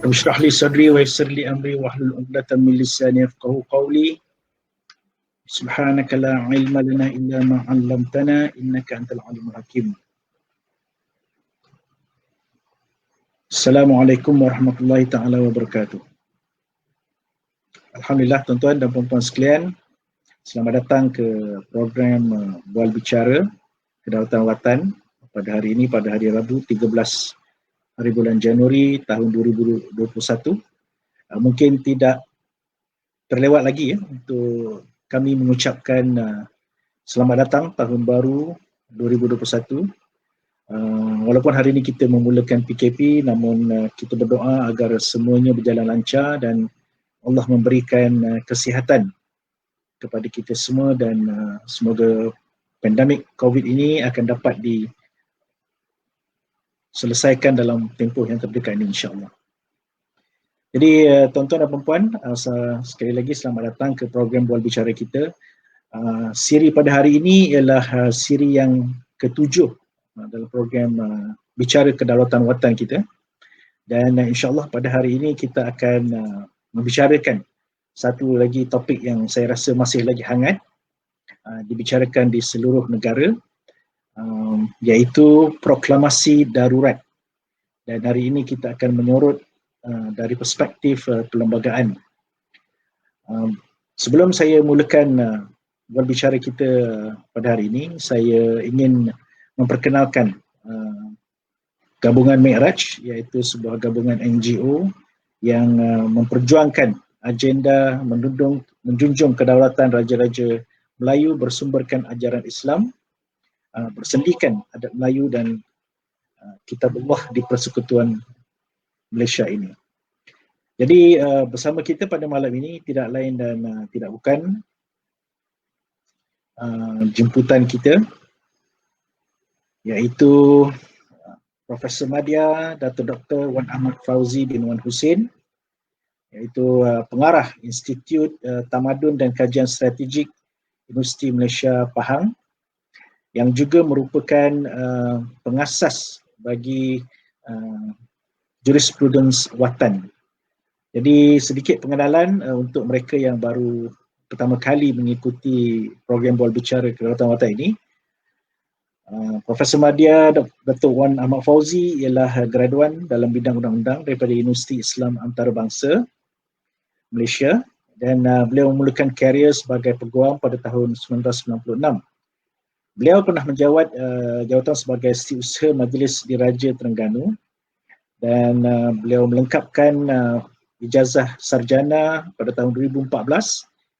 Rabbi li sadri wa yassir li amri wahlul 'uqdatam min lisani yafqahu qawli. Subhanaka la ilma lana illa ma 'allamtana innaka antal alimul hakim. Assalamualaikum warahmatullahi taala wabarakatuh. Alhamdulillah tuan-tuan dan puan-puan sekalian, selamat datang ke program Bual Bicara Kedaulatan Watan pada hari ini, pada hari Rabu 13 hari bulan Januari tahun 2021. Mungkin tidak terlewat lagi untuk kami mengucapkan selamat datang tahun baru 2021. Walaupun hari ini kita memulakan PKP, namun kita berdoa agar semuanya berjalan lancar dan Allah memberikan kesihatan kepada kita semua dan semoga pandemik COVID ini akan dapat diselesaikan dalam tempoh yang terdekat ini, insya-Allah. Jadi tuan-tuan dan puan-puan, sekali lagi selamat datang ke program Bual Bicara kita. Siri pada hari ini ialah siri yang ke-7 dalam program Bicara Kedaulatan Watan kita. Dan insya-Allah pada hari ini kita akan membicarakan satu lagi topik yang saya rasa masih lagi hangat dibicarakan di seluruh negara, iaitu proklamasi darurat. Dan hari ini kita akan menyorot dari perspektif perlembagaan. Sebelum saya mulakan berbicara kita pada hari ini, saya ingin memperkenalkan Gabungan Mi'raj, iaitu sebuah gabungan NGO yang memperjuangkan agenda menjunjung kedaulatan Raja-Raja Melayu, bersumberkan ajaran Islam, bersendikan adat Melayu dan Kitab Allah di Persekutuan Malaysia ini. Jadi bersama kita pada malam ini tidak lain dan tidak bukan jemputan kita, iaitu Profesor Madya Datuk Dr. Wan Ahmad Fauzi bin Wan Hussein, iaitu pengarah Institut Tamadun dan Kajian Strategik Universiti Malaysia Pahang, yang juga merupakan pengasas bagi jurisprudens watan. Jadi sedikit pengenalan untuk mereka yang baru pertama kali mengikuti program Bual Bicara Kedaulatan Watan ini. Profesor Madya Datuk Wan Ahmad Fauzi ialah graduan dalam bidang undang-undang daripada Universiti Islam Antarabangsa Malaysia, dan beliau memulakan karier sebagai peguam pada tahun 1996. Beliau pernah menjawat jawatan sebagai Setiausaha Majlis Diraja Terengganu, dan beliau melengkapkan ijazah sarjana pada tahun 2014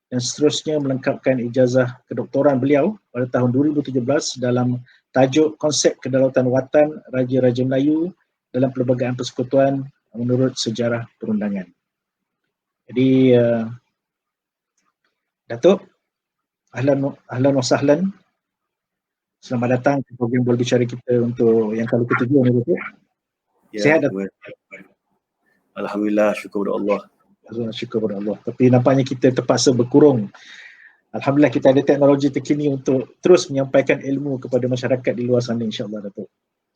dan seterusnya melengkapkan ijazah kedoktoran beliau pada tahun 2017 dalam tajuk Konsep Kedaulatan Watan Raja-Raja Melayu dalam Perlembagaan Persekutuan menurut Sejarah Perundangan. Jadi Datuk, ahlan wa sahlan. Selamat datang ke program Bual Bicara kita untuk yang kali ke-7 ni, Datuk. Ya, sihat, Datuk? Alhamdulillah, syukur kepada Allah. Syukur kepada Allah. Tapi nampaknya kita terpaksa berkurung. Alhamdulillah kita ada teknologi terkini untuk terus menyampaikan ilmu kepada masyarakat di luar sana, insya-Allah, Datuk.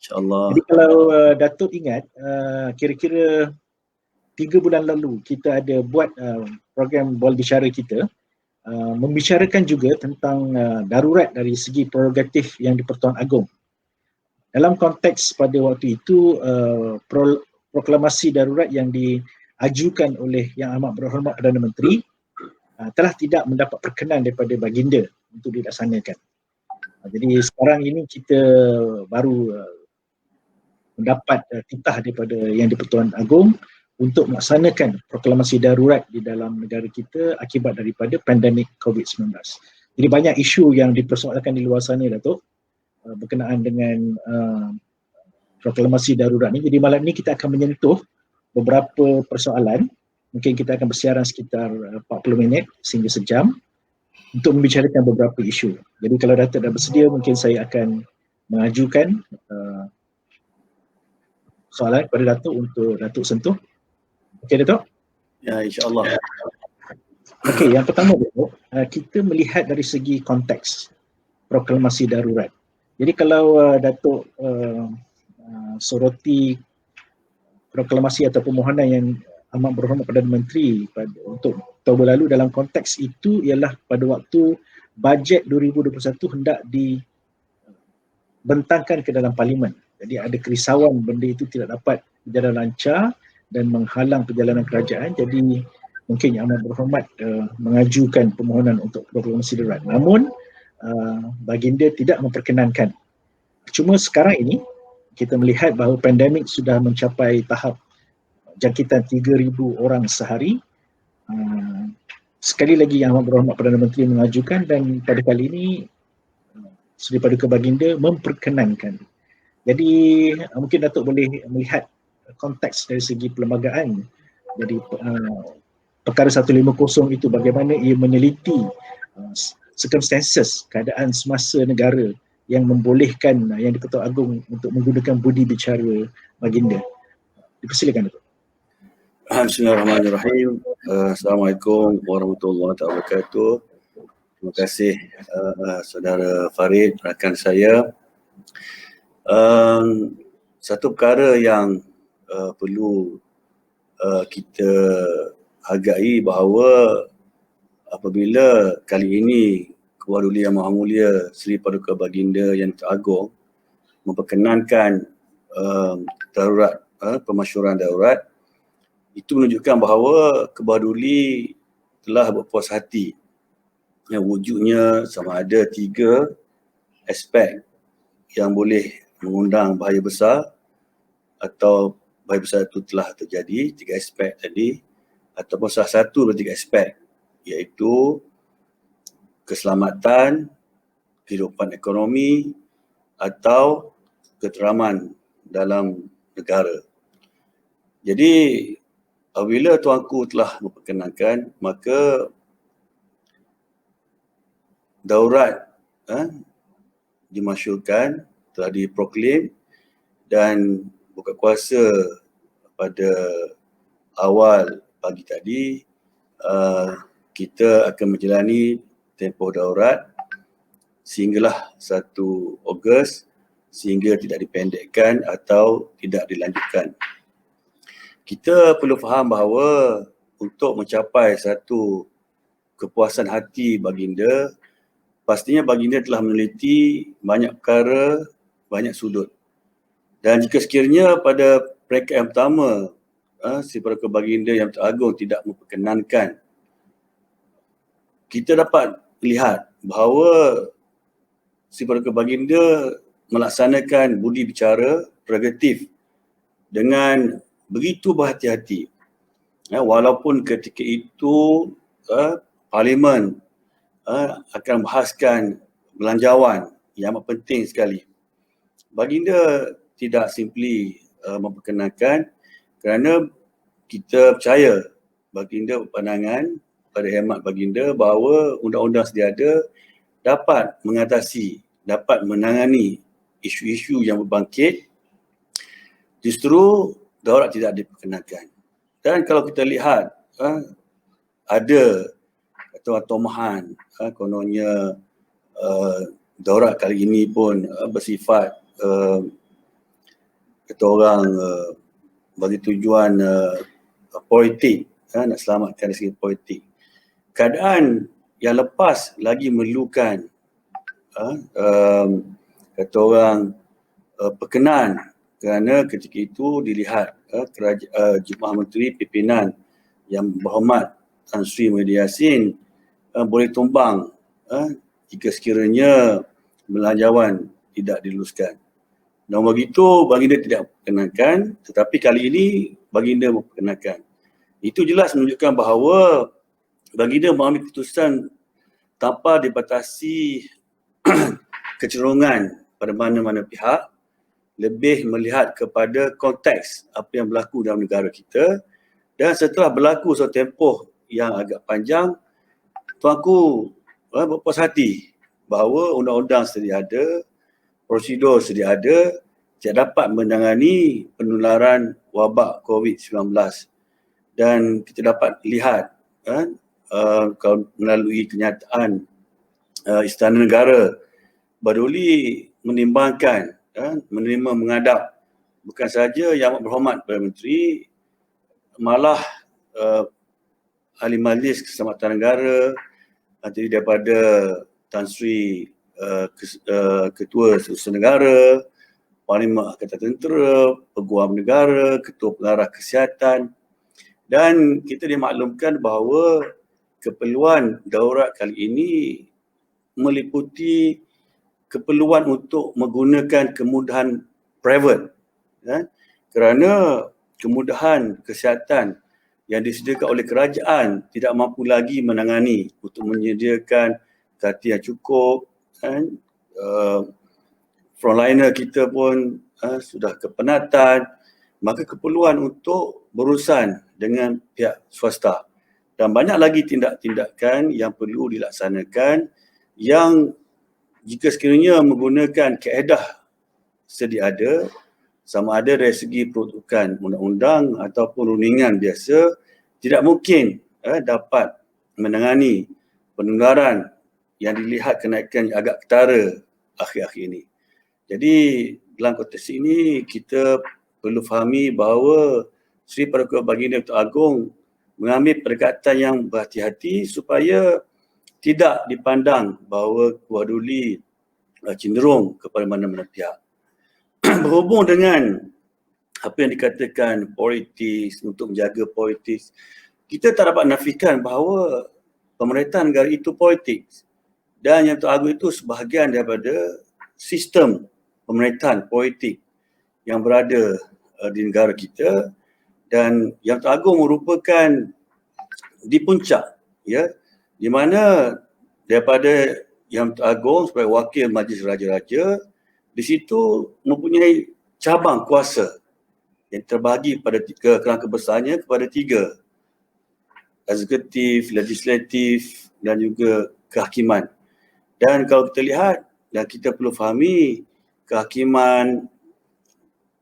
InsyaAllah. Jadi kalau Datuk ingat, kira-kira 3 bulan lalu kita ada buat program Bual Bicara kita, membicarakan juga tentang darurat dari segi prerogatif yang di-Pertuan Agong. Dalam konteks pada waktu itu, proklamasi darurat yang diajukan oleh Yang Amat Berhormat Perdana Menteri telah tidak mendapat perkenan daripada baginda untuk dilaksanakan. Jadi sekarang ini kita baru mendapat titah daripada Yang di-Pertuan Agong untuk melaksanakan proklamasi darurat di dalam negara kita akibat daripada pandemik COVID-19. Jadi banyak isu yang dipersoalkan di luar sana, Datuk, berkenaan dengan proklamasi darurat ni. Jadi malam ni kita akan menyentuh beberapa persoalan. Mungkin kita akan bersiaran sekitar 40 minit sehingga sejam untuk membicarakan beberapa isu. Jadi kalau Datuk dah bersedia, mungkin saya akan mengajukan soalan kepada Datuk untuk Datuk sentuh. Okey, Datuk? Ya, insya-Allah. Okey, yang pertama, Datuk, kita melihat dari segi konteks proklamasi darurat. Jadi kalau Datuk soroti proklamasi atau permohonan yang amat berhormat Perdana Menteri untuk Oktober lalu dalam konteks itu ialah pada waktu bajet 2021 hendak dibentangkan ke dalam parlimen. Jadi ada kerisauan benda itu tidak dapat berjalan lancar dan menghalang perjalanan kerajaan. Jadi mungkin Yang Amat Berhormat mengajukan permohonan untuk proklamasi darurat. Namun baginda tidak memperkenankan. Cuma sekarang ini kita melihat bahawa pandemik sudah mencapai tahap jangkitan 3,000 orang sehari. Sekali lagi Yang Amat Berhormat Perdana Menteri mengajukan dan pada kali ini Seri Paduka Baginda memperkenankan. Jadi mungkin Datuk boleh melihat konteks dari segi perlembagaan. Jadi perkara 150 itu bagaimana ia meneliti circumstances, keadaan semasa negara yang membolehkan Yang di-Pertuan Agong untuk menggunakan budi bicara baginda. Dipersilakan Datuk. Bismillahirrahmanirrahim. Assalamualaikum warahmatullahi wabarakatuh. Terima kasih saudara Farid, rakan saya. Satu perkara yang perlu kita hargai bahawa apabila kali ini Ketua Duli Yang Maha Mulia Seri Paduka Baginda Yang Teragung memperkenankan darurat, pemasyuran darurat, itu menunjukkan bahawa Ketua Duli telah berpuas hati yang wujudnya sama ada 3 aspek yang boleh mengundang bahaya besar atau bahaya besar itu telah terjadi, 3 aspek tadi, ataupun salah satu dari 3 aspek, iaitu keselamatan, kehidupan ekonomi atau keteraman dalam negara. Jadi apabila Tuanku telah memperkenankan, maka daurat dimasyurkan, telah diproklim dan buka kuasa pada awal pagi tadi. Kita akan menjalani tempoh daurat sehinggalah 1 Ogos, sehingga tidak dipendekkan atau tidak dilanjutkan. Kita perlu faham bahawa untuk mencapai satu kepuasan hati baginda, pastinya baginda telah meneliti banyak perkara, banyak sudut. Dan jika sekiranya pada peringkat yang pertama, Seri Paduka Baginda Yang Teragung tidak memperkenankan, kita dapat lihat bahawa Seri Paduka Baginda melaksanakan budi bicara prerogatif dengan begitu berhati-hati. Walaupun ketika itu Parlimen akan bahaskan belanjawan yang amat penting sekali. Baginda tidak simply memperkenankan kerana kita percaya baginda berpandangan pada hemat baginda bahawa undang-undang sedia ada dapat mengatasi, dapat menangani isu-isu yang berbangkit. Justru daurat tidak diperkenankan. Dan kalau kita lihat ada tomahan kononnya daurat kali ini pun bersifat kata orang bagi tujuan politik, nak selamatkan dari segi politik. Keadaan yang lepas lagi memerlukan kata orang perkenan, kerana ketika itu dilihat Jemaah Menteri Pimpinan Yang Berhormat Tan Sri Muhyiddin Yassin boleh tumbang jika sekiranya belanjawan tidak diluluskan. Namun begitu baginda tidak memperkenankan, tetapi kali ini baginda memperkenankan. Itu jelas menunjukkan bahawa baginda mengambil keputusan tanpa dibatasi kecenderungan pada mana-mana pihak, lebih melihat kepada konteks apa yang berlaku dalam negara kita. Dan setelah berlaku suatu tempoh yang agak panjang, Tuanku berpuas hati bahawa undang-undang sedia ada, prosedur sedia ada, tidak dapat menangani penularan wabak COVID-19. Dan kita dapat lihat melalui kenyataan Istana Negara, Baduli menimbangkan menerima menghadap bukan saja Yang Amat Berhormat Perdana Menteri, malah Ahli Majlis Keselamatan Negara, terdiri daripada Tan Sri Ketua Setiausaha Negara, Panglima Angkatan Tentera, Peguam Negara, Ketua Pengarah Kesihatan, dan kita dimaklumkan bahawa keperluan darurat kali ini meliputi keperluan untuk menggunakan kemudahan private, kerana kemudahan kesihatan yang disediakan oleh kerajaan tidak mampu lagi menangani untuk menyediakan kati yang cukup. Frontliner kita pun sudah kepenatan, maka keperluan untuk berurusan dengan pihak swasta. Dan banyak lagi tindak-tindakan yang perlu dilaksanakan yang jika sekiranya menggunakan kaedah sedia ada, sama ada dari segi peruntukan undang-undang ataupun rundingan biasa, tidak mungkin dapat menangani penularan yang dilihat kenaikan yang agak ketara akhir-akhir ini. Jadi dalam konteks ini kita perlu fahami bahawa Sri Paduka Baginda Datuk Agong mengambil pendekatan yang berhati-hati supaya tidak dipandang bahawa Keluar Duli cenderung kepada mana-mana pihak. Berhubung dengan apa yang dikatakan politis, untuk menjaga politis, kita tak dapat nafikan bahawa pemerintahan negara itu politik. Dan Yang Agung itu sebahagian daripada sistem pemerintahan politik yang berada di negara kita, dan Yang Agung merupakan di puncak, di mana daripada Yang Agung sebagai wakil Majlis Raja-Raja, di situ mempunyai cabang kuasa yang terbahagi pada kerangka besarnya kepada 3, eksekutif, legislatif dan juga kehakiman. Dan kalau kita lihat dan kita perlu fahami, kehakiman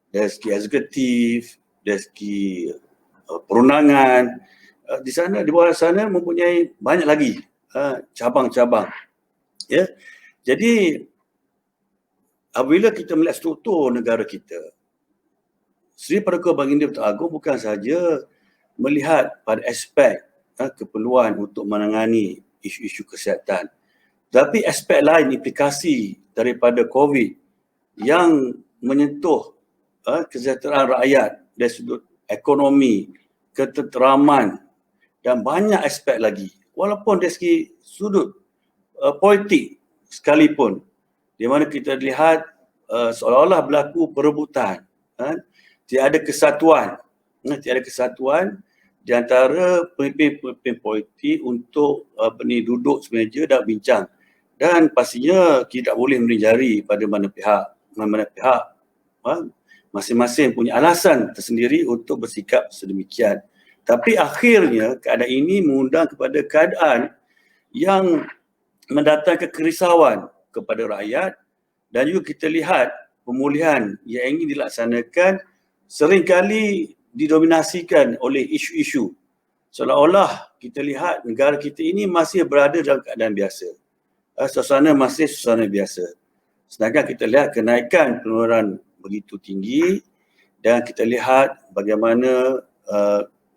dari segi eksekutif, dari segi perundangan, di sana, di bawah sana mempunyai banyak lagi cabang-cabang. Jadi apabila kita melihat struktur negara kita, Sri Paduka Baginda Datuk Agong bukan sahaja melihat pada aspek keperluan untuk menangani isu-isu kesihatan, tapi aspek lain, implikasi daripada COVID yang menyentuh kesejahteraan rakyat dari sudut ekonomi, ketenteraman dan banyak aspek lagi. Walaupun dari segi sudut politik sekalipun, di mana kita lihat seolah-olah berlaku perebutan, tiada kesatuan di antara pemimpin politik untuk duduk semeja dan bincang. Dan pastinya tidak boleh memberi jari pada mana pihak. Masing-masing punya alasan tersendiri untuk bersikap sedemikian. Tapi akhirnya keadaan ini mengundang kepada keadaan yang mendatangkan kerisauan kepada rakyat, dan juga kita lihat pemulihan yang ingin dilaksanakan seringkali didominasikan oleh isu-isu. Seolah-olah kita lihat negara kita ini masih berada dalam keadaan biasa. Suasana masih suasana biasa. Sedangkan kita lihat kenaikan penularan begitu tinggi, dan kita lihat bagaimana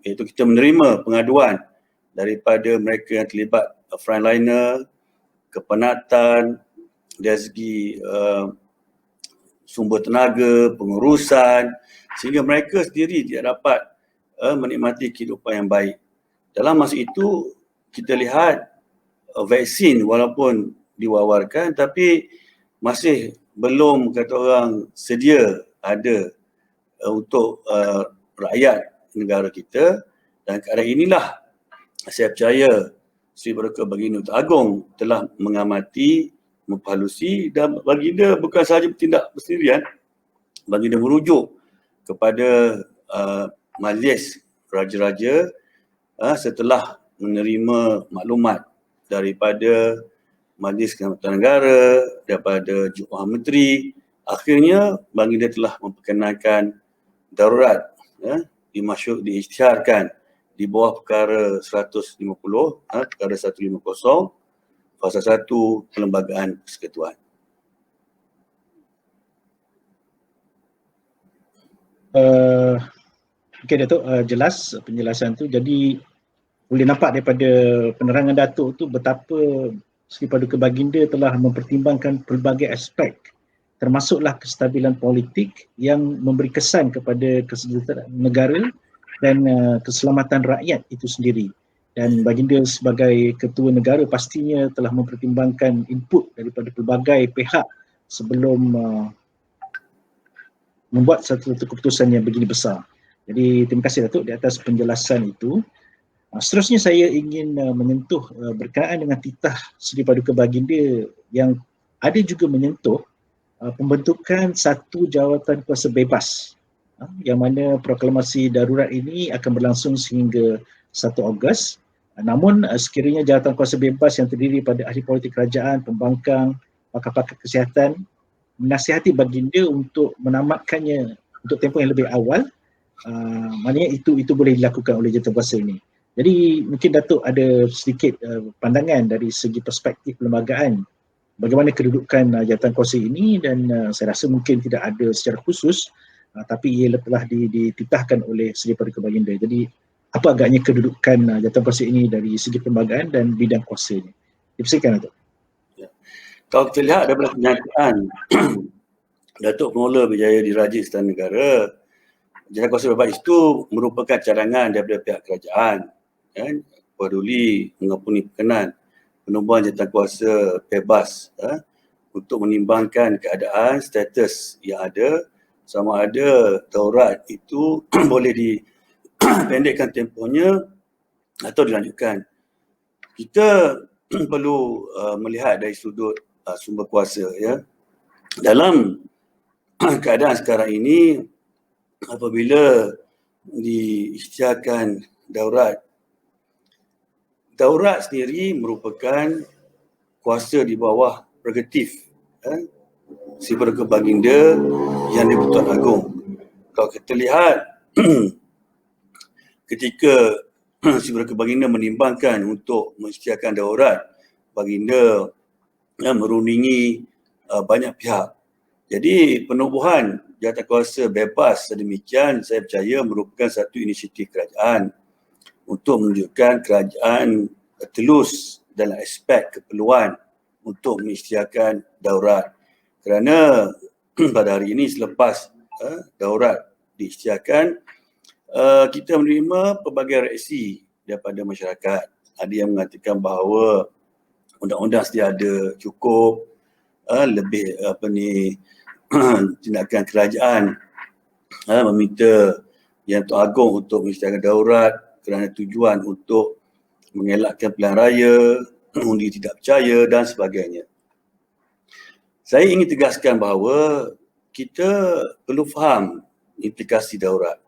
iaitu kita menerima pengaduan daripada mereka yang terlibat frontliner, kepenatan dari segi sumber tenaga, pengurusan, sehingga mereka sendiri tidak dapat menikmati kehidupan yang baik. Dalam masa itu kita lihat vaksin walaupun diwawarkan, tapi masih belum kata orang sedia ada untuk rakyat negara kita. Dan keadaan inilah saya percaya Sri Paduka Baginda Datuk Agong telah mengamati, memperhalusi, dan baginda bukan sahaja bertindak bersendirian, baginda merujuk kepada Majlis Raja-Raja setelah menerima maklumat daripada Majlis Keselamatan Negara, daripada Jumlah Menteri. Akhirnya baginda telah memperkenalkan darurat, diisytiharkan di bawah perkara 150, perkara 150, fasa 1 Perlembagaan Persekutuan. Okay Datuk, jelas penjelasan tu. Jadi boleh nampak daripada penerangan Datuk tu betapa Sri Paduka Baginda telah mempertimbangkan pelbagai aspek, termasuklah kestabilan politik yang memberi kesan kepada kesejahteraan negara dan keselamatan rakyat itu sendiri. Dan Baginda sebagai ketua negara pastinya telah mempertimbangkan input daripada pelbagai pihak sebelum membuat satu keputusan yang begini besar. Jadi terima kasih Datuk di atas penjelasan itu. Seterusnya saya ingin menyentuh berkenaan dengan titah Sri Paduka Baginda yang ada juga menyentuh pembentukan satu jawatan kuasa bebas, yang mana proklamasi darurat ini akan berlangsung sehingga 1 Ogos. Namun sekiranya jawatan kuasa bebas yang terdiri pada ahli politik kerajaan, pembangkang, pakar-pakar kesihatan menasihati Baginda untuk menamatkannya untuk tempoh yang lebih awal, maknanya itu boleh dilakukan oleh jawatan kuasa ini. Jadi mungkin Datuk ada sedikit pandangan dari segi perspektif perlembagaan bagaimana kedudukan jawatan kuasa ini, dan saya rasa mungkin tidak ada secara khusus, tapi ia telah dititahkan oleh Sri Paduka Baginda. Jadi apa agaknya kedudukan jawatan kuasa ini dari segi perlembagaan dan bidang kuasa ini? Dipersilakan Datuk. Ya. Kalau kita lihat daripada kenyataan Datuk Pengelola Berjaya Diraja Istana Negara, jawatan kuasa bebas itu merupakan cadangan daripada pihak kerajaan, peduli mengampuni berkenan penubuhan jawatan kuasa bebas untuk menimbangkan keadaan status yang ada, sama ada darurat itu boleh dipendekkan tempohnya atau dilanjutkan. Kita perlu melihat dari sudut sumber kuasa, ya. Dalam keadaan sekarang ini, apabila diisytiharkan darurat sendiri merupakan kuasa di bawah prerogatif Sri Paduka Baginda yang di-Pertuan Agong. Kalau kita lihat ketika Sri Paduka Baginda menimbangkan untuk mengisytiharkan darurat, Baginda merundingi banyak pihak. Jadi penubuhan jawatan kuasa bebas sedemikian, saya percaya merupakan satu inisiatif kerajaan untuk menunjukkan kerajaan telus dalam aspek keperluan untuk mengisytiharkan darurat. Kerana pada hari ini selepas darurat diisytiharkan, kita menerima pelbagai reaksi daripada masyarakat. Ada yang mengatakan bahawa undang-undang sedia ada cukup, lebih tindakan kerajaan meminta Yang Tuan Agong untuk mengisytiharkan darurat kerana tujuan untuk mengelakkan pilihan raya, undi tidak percaya dan sebagainya. Saya ingin tegaskan bahawa kita perlu faham implikasi darurat.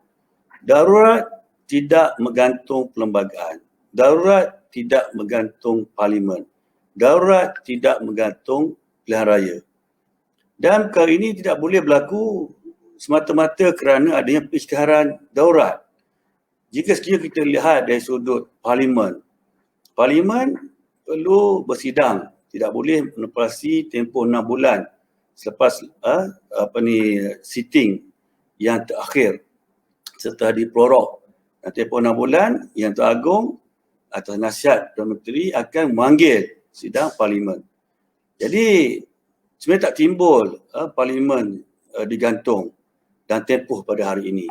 Darurat tidak menggantung perlembagaan. Darurat tidak menggantung parlimen. Darurat tidak menggantung pilihan raya. Dan perkara ini tidak boleh berlaku semata-mata kerana adanya pengisytiharan darurat. Jika sekiranya kita lihat dari sudut parlimen, parlimen perlu bersidang, tidak boleh menepasi tempoh 6 bulan selepas sitting yang terakhir setelah diprorok. Tempoh 6 bulan, Yang Tuan Agong atas nasihat Perdana Menteri akan memanggil sidang parlimen. Jadi sebenarnya tak timbul parlimen digantung dan tempoh pada hari ini.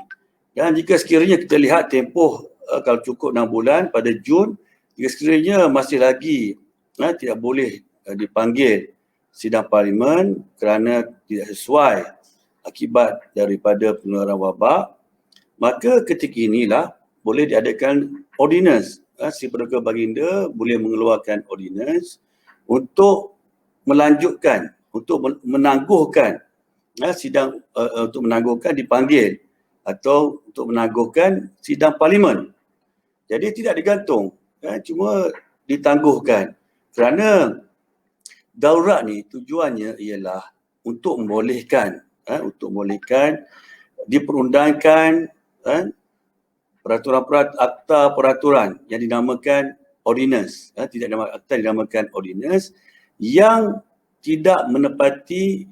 Dan jika sekiranya kita lihat tempoh kalau cukup 6 bulan pada Jun, jika sekiranya masih lagi tidak boleh dipanggil sidang parlimen kerana tidak sesuai akibat daripada penularan wabak, maka ketika inilah boleh diadakan ordinance. Sri Paduka Baginda boleh mengeluarkan ordinance untuk melanjutkan, untuk menangguhkan sidang, untuk menangguhkan dipanggil atau untuk menangguhkan sidang parlimen. Jadi tidak digantung, cuma ditangguhkan. Kerana darurat ni tujuannya ialah untuk membolehkan diperundangkan akta peraturan yang dinamakan ordinance, tidak dinamakan ordinance yang tidak menepati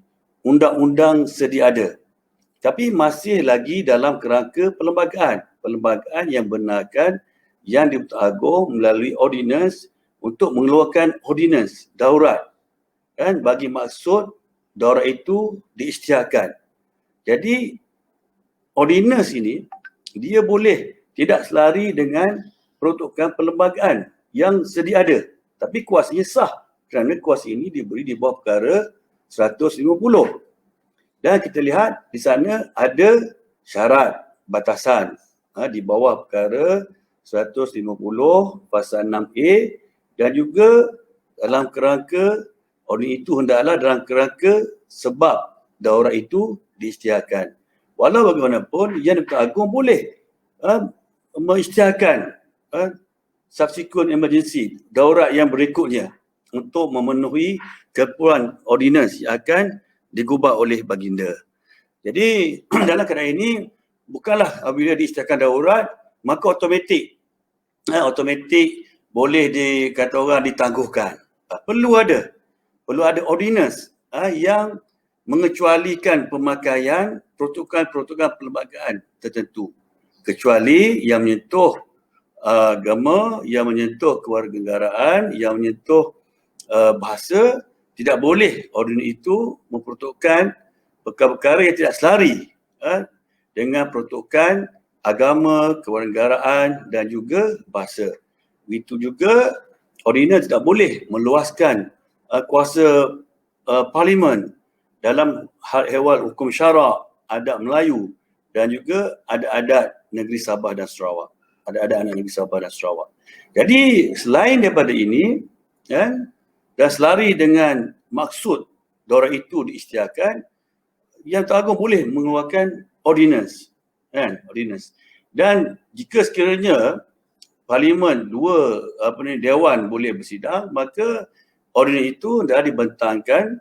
undang-undang sedia ada. Tapi masih lagi dalam kerangka perlembagaan yang benarkan yang di-Pertuan Agong melalui ordinance untuk mengeluarkan ordinance daurat kan, bagi maksud daurat itu diisytiharkan. Jadi ordinance ini dia boleh tidak selari dengan peruntukan perlembagaan yang sedia ada, tapi kuasanya sah kerana kuasa ini diberi di bawah perkara 150. Dan kita lihat di sana ada syarat batasan di bawah perkara 150 pasal 6A, dan juga dalam kerangka ordinance itu hendaklah dalam kerangka sebab daurat itu diisytiharkan. Walau bagaimanapun Yang di-Pertuan Agong boleh mengisytiharkan subsequent emergency, daurat yang berikutnya untuk memenuhi keperluan ordinance yang akan digubah oleh baginda. Jadi dalam keadaan ini bukanlah apabila diisytiharkan daurat maka automatik boleh dikata orang ditangguhkan. Perlu ada ordinance yang mengecualikan pemakaian protokol perlembagaan tertentu, kecuali yang menyentuh agama, yang menyentuh kewarganegaraan, yang menyentuh bahasa. Tidak boleh ordinance itu memperuntukkan perkara-perkara yang tidak selari dengan peruntukan agama, kewarganegaraan dan juga bahasa. Begitu juga ordinance tidak boleh meluaskan kuasa parlimen dalam hal ehwal hukum syarak, adat Melayu dan juga adat-adat negeri Sabah dan Sarawak. Adat-adat negeri Sabah dan Sarawak. Jadi selain daripada ini dan selari dengan maksud daurat itu diisytiharkan, Yang di-Pertuan Agong boleh mengeluarkan ordinance. Ordinance. Dan jika sekiranya parlimen dewan boleh bersidang, maka ordinance itu dah dibentangkan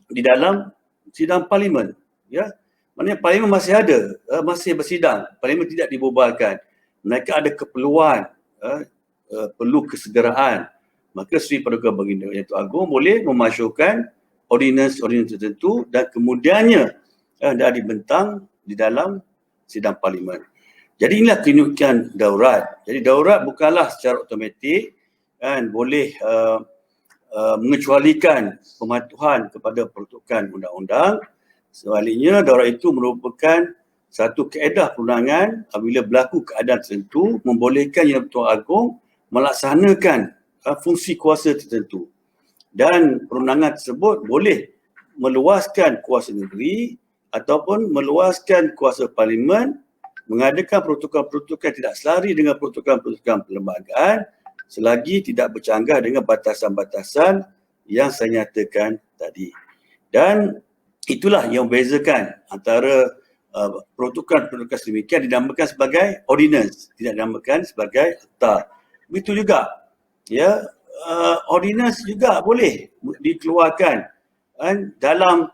di dalam sidang parlimen. Ya, maknanya parlimen masih ada, masih bersidang. Parlimen tidak dibubarkan. Mereka ada keperluan, perlu kesegeraan. Maka Sri Paduka Baginda Yang di-Pertuan Agong boleh memasukkan ordinance tertentu dan kemudiannya dah dibentang di dalam sidang parlimen. Jadi inilah keunikan daurat. Jadi daurat bukanlah secara automatik boleh mengecualikan pematuhan kepada peruntukan undang-undang. Sebaliknya daurat itu merupakan satu kaedah perundangan apabila berlaku keadaan tertentu membolehkan Yang di-Pertuan Agong melaksanakan fungsi kuasa tertentu. Dan perundangan tersebut boleh meluaskan kuasa negeri ataupun meluaskan kuasa parlimen, mengadakan peruntukan-peruntukan tidak selari dengan peruntukan-peruntukan perlembagaan selagi tidak bercanggah dengan batasan-batasan yang saya nyatakan tadi. Dan itulah yang membezakan antara peruntukan-peruntukan sedemikian dinamakan sebagai ordinance, tidak dinamakan sebagai akta. Begitu juga ordinance juga boleh dikeluarkan dalam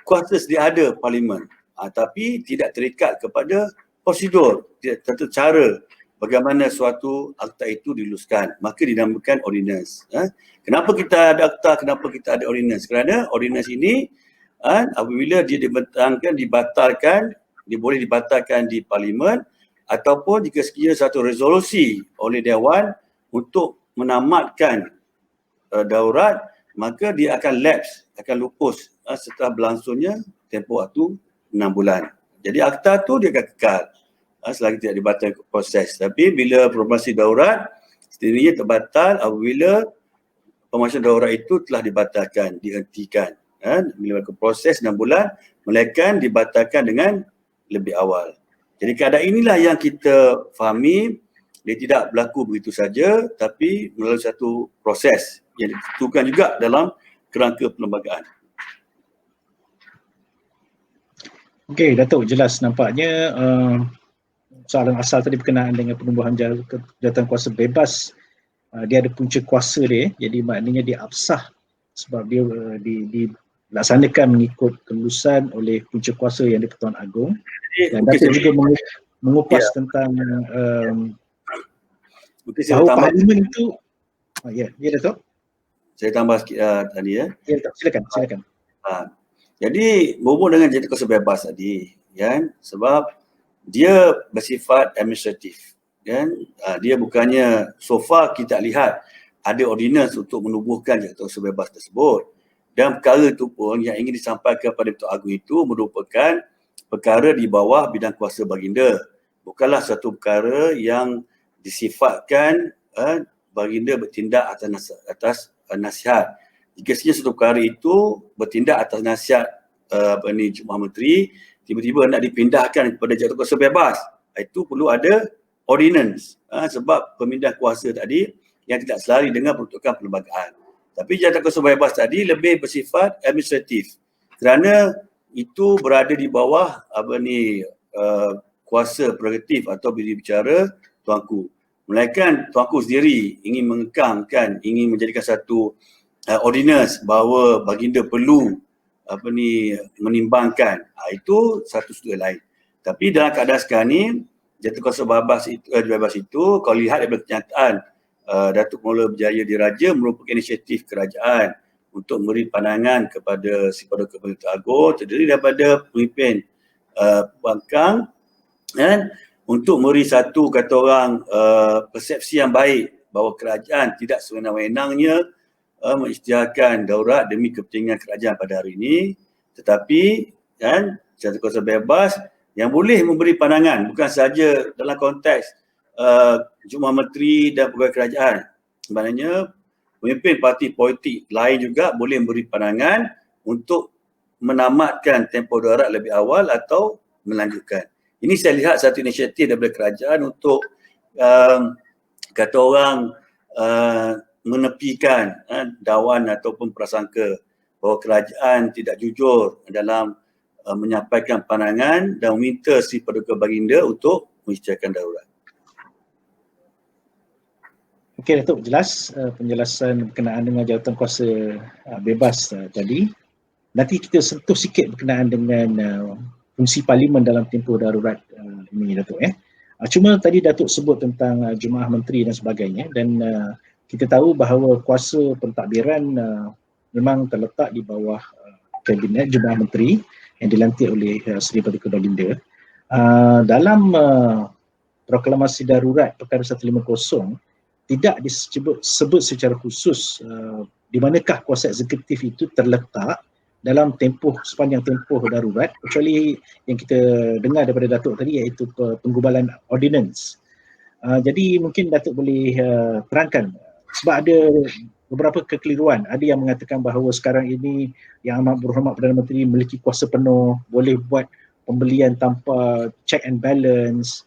kuasa sedia ada parlimen, tapi tidak terikat kepada prosedur, tidak tata cara bagaimana suatu akta itu diluluskan, maka dinamakan ordinance. Kenapa kita ada akta, kenapa kita ada ordinance? Kerana ordinance ini apabila dia dibentangkan, dibatalkan, dia boleh dibatalkan di parlimen, ataupun jika sekiranya satu resolusi oleh Dewan untuk menamatkan daurat, maka dia akan lapse, akan lupus setelah berlangsungnya tempoh waktu 6 bulan. Jadi akta tu dia akan kekal selagi tidak dibatalkan proses. Tapi bila proklamasi daurat, sendirinya terbatal apabila pemasyarakatan daurat itu telah dibatalkan, dihentikan. Bila proses 6 bulan, melainkan dibatalkan dengan lebih awal. Jadi keadaan inilah yang kita fahami, dia tidak berlaku begitu saja, tapi melalui satu proses yang ditentukan juga dalam kerangka perlembagaan. Okey, Datuk, jelas nampaknya soalan asal tadi berkenaan dengan penubuhan jawatan kuasa bebas, dia ada punca kuasa dia, jadi maknanya dia absah sebab dia dilaksanakan mengikut kelulusan oleh punca kuasa yang di-Pertuan Agong. Dan Datuk juga mengupas tentang bahawa parlimen itu ya Datuk. Saya tambah sikit tadi ya. Ya Datuk, silakan. Jadi berhubung dengan jatuh kuasa bebas tadi, kan, sebab dia bersifat administratif, kan. Dia bukannya, so far kita lihat ada ordinance untuk menubuhkan jatuh kuasa bebas tersebut, dan perkara itu pun yang ingin disampaikan pada Ketua Agung itu merupakan perkara di bawah bidang kuasa baginda, bukanlah satu perkara yang disifatkan baginda bertindak atas nasihat. Jika sekiranya satu perkara itu bertindak atas nasihat Jemaah Menteri, tiba-tiba nak dipindahkan kepada jatuh kuasa bebas, itu perlu ada ordinance, sebab pemindahan kuasa tadi yang tidak selari dengan peruntukan perlembagaan. Tapi jatuh kuasa bebas tadi lebih bersifat administratif, kerana itu berada di bawah kuasa prerogatif atau bicara Tuanku. Melainkan Tuanku sendiri ingin mengekamkan, ingin menjadikan satu ordinance bahawa baginda perlu menimbangkan, itu satu sudut lain. Tapi dalam keadaan sekarang ni, jatuh kuasa bebas itu kalau lihat daripada kenyataan Datuk Mula Berjaya Diraja merupakan inisiatif kerajaan untuk memberi pandangan kepada si Paduka Pemerintah Agung terdiri daripada pemimpin pembangkang, kan, untuk memberi satu kata orang persepsi yang baik bahawa kerajaan tidak sewenang-wenangnya mengisytiharkan daurat demi kepentingan kerajaan pada hari ini, tetapi kan jatuh kuasa bebas yang boleh memberi pandangan bukan sahaja dalam konteks Jemaah Menteri dan pegawai kerajaan. Sebenarnya pemimpin parti politik lain juga boleh memberi pandangan untuk menamatkan tempoh daurat lebih awal atau melanjutkan. Ini saya lihat satu inisiatif daripada kerajaan untuk kata orang menepikan dawan ataupun prasangka bahawa kerajaan tidak jujur dalam menyampaikan pandangan dan meminta si Paduka Baginda untuk mengisytiharkan daurat. Okey Datuk, jelas penjelasan berkenaan dengan jawatan kuasa bebas tadi. Nanti kita sentuh sikit berkenaan dengan fungsi parlimen dalam tempoh darurat ini Datuk. Cuma tadi Datuk sebut tentang Jemaah Menteri dan sebagainya, dan kita tahu bahawa kuasa pentadbiran memang terletak di bawah Kabinet Jemaah Menteri yang dilantik oleh Seri Paduka Baginda. Dalam proklamasi darurat perkara 150 tidak disebut secara khusus di manakah kuasa eksekutif itu terletak dalam sepanjang tempoh darurat, kecuali yang kita dengar daripada Datuk tadi iaitu penggubalan ordinance. Jadi mungkin Datuk boleh terangkan, sebab ada beberapa kekeliruan. Ada yang mengatakan bahawa sekarang ini Yang Amat Berhormat Perdana Menteri memiliki kuasa penuh, boleh buat pembelian tanpa check and balance.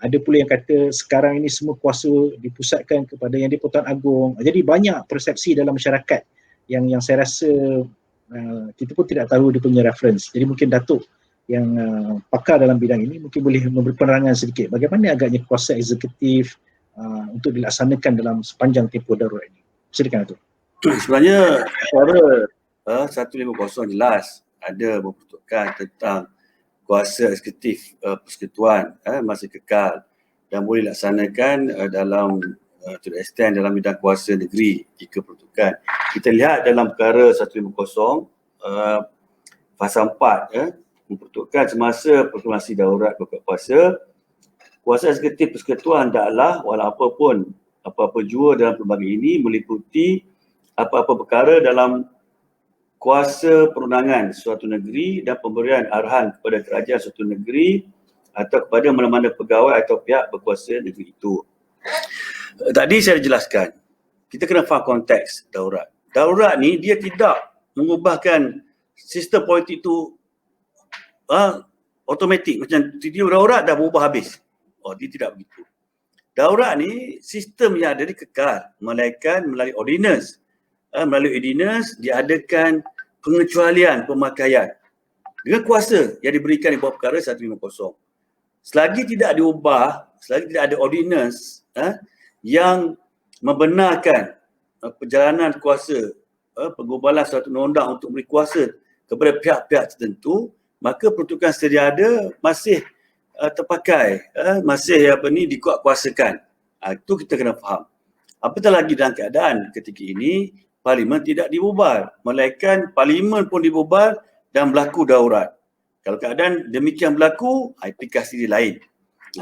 Ada pula yang kata sekarang ini semua kuasa dipusatkan kepada Yang di-Pertuan Agong. Jadi banyak persepsi dalam masyarakat yang saya rasa kita pun tidak tahu dia punya reference. Jadi mungkin Datuk yang pakar dalam bidang ini mungkin boleh memberi penerangan sedikit bagaimana agaknya kuasa eksekutif untuk dilaksanakan dalam sepanjang tempoh darurat ini. Silakan Datuk. Sebenarnya perkara 150 jelas ada memperuntukkan tentang kuasa eksekutif persekutuan masih kekal dan boleh dilaksanakan dalam to the extent dalam bidang kuasa negeri jika peruntukan. Kita lihat dalam perkara 150 fasa 4 memperuntukkan semasa proklamasi daurat pokok kuasa eksekutif persekutuan hendaklah walau apa-apa jua dalam pelbagai ini meliputi apa-apa perkara dalam kuasa perundangan suatu negeri dan pemberian arahan kepada kerajaan suatu negeri atau kepada mana-mana pegawai atau pihak berkuasa negeri itu. Tadi saya jelaskan, kita kena faham konteks daurat. Daurat ni dia tidak mengubahkan sistem politik itu automatik, macam tiba-tiba daurat dah berubah habis. Dia tidak begitu. Daurat ni sistem yang ada dikekal, melainkan melalui ordinance. Melalui ordinance diadakan pengecualian pemakaian dengan kuasa yang diberikan di bawah perkara 150. Selagi tidak diubah, selagi tidak ada ordinance yang membenarkan perjalanan kuasa, penggubalan suatu undang-undang untuk beri kuasa kepada pihak-pihak tertentu, maka peruntukan sedia ada masih terpakai, masih dikuatkuasakan. Itu kita kena faham. Apatah lagi dalam keadaan ketika ini, parlimen tidak dibubar. Melainkan parlimen pun dibubar dan berlaku darurat. Kalau keadaan demikian berlaku, aplikasi dia lain.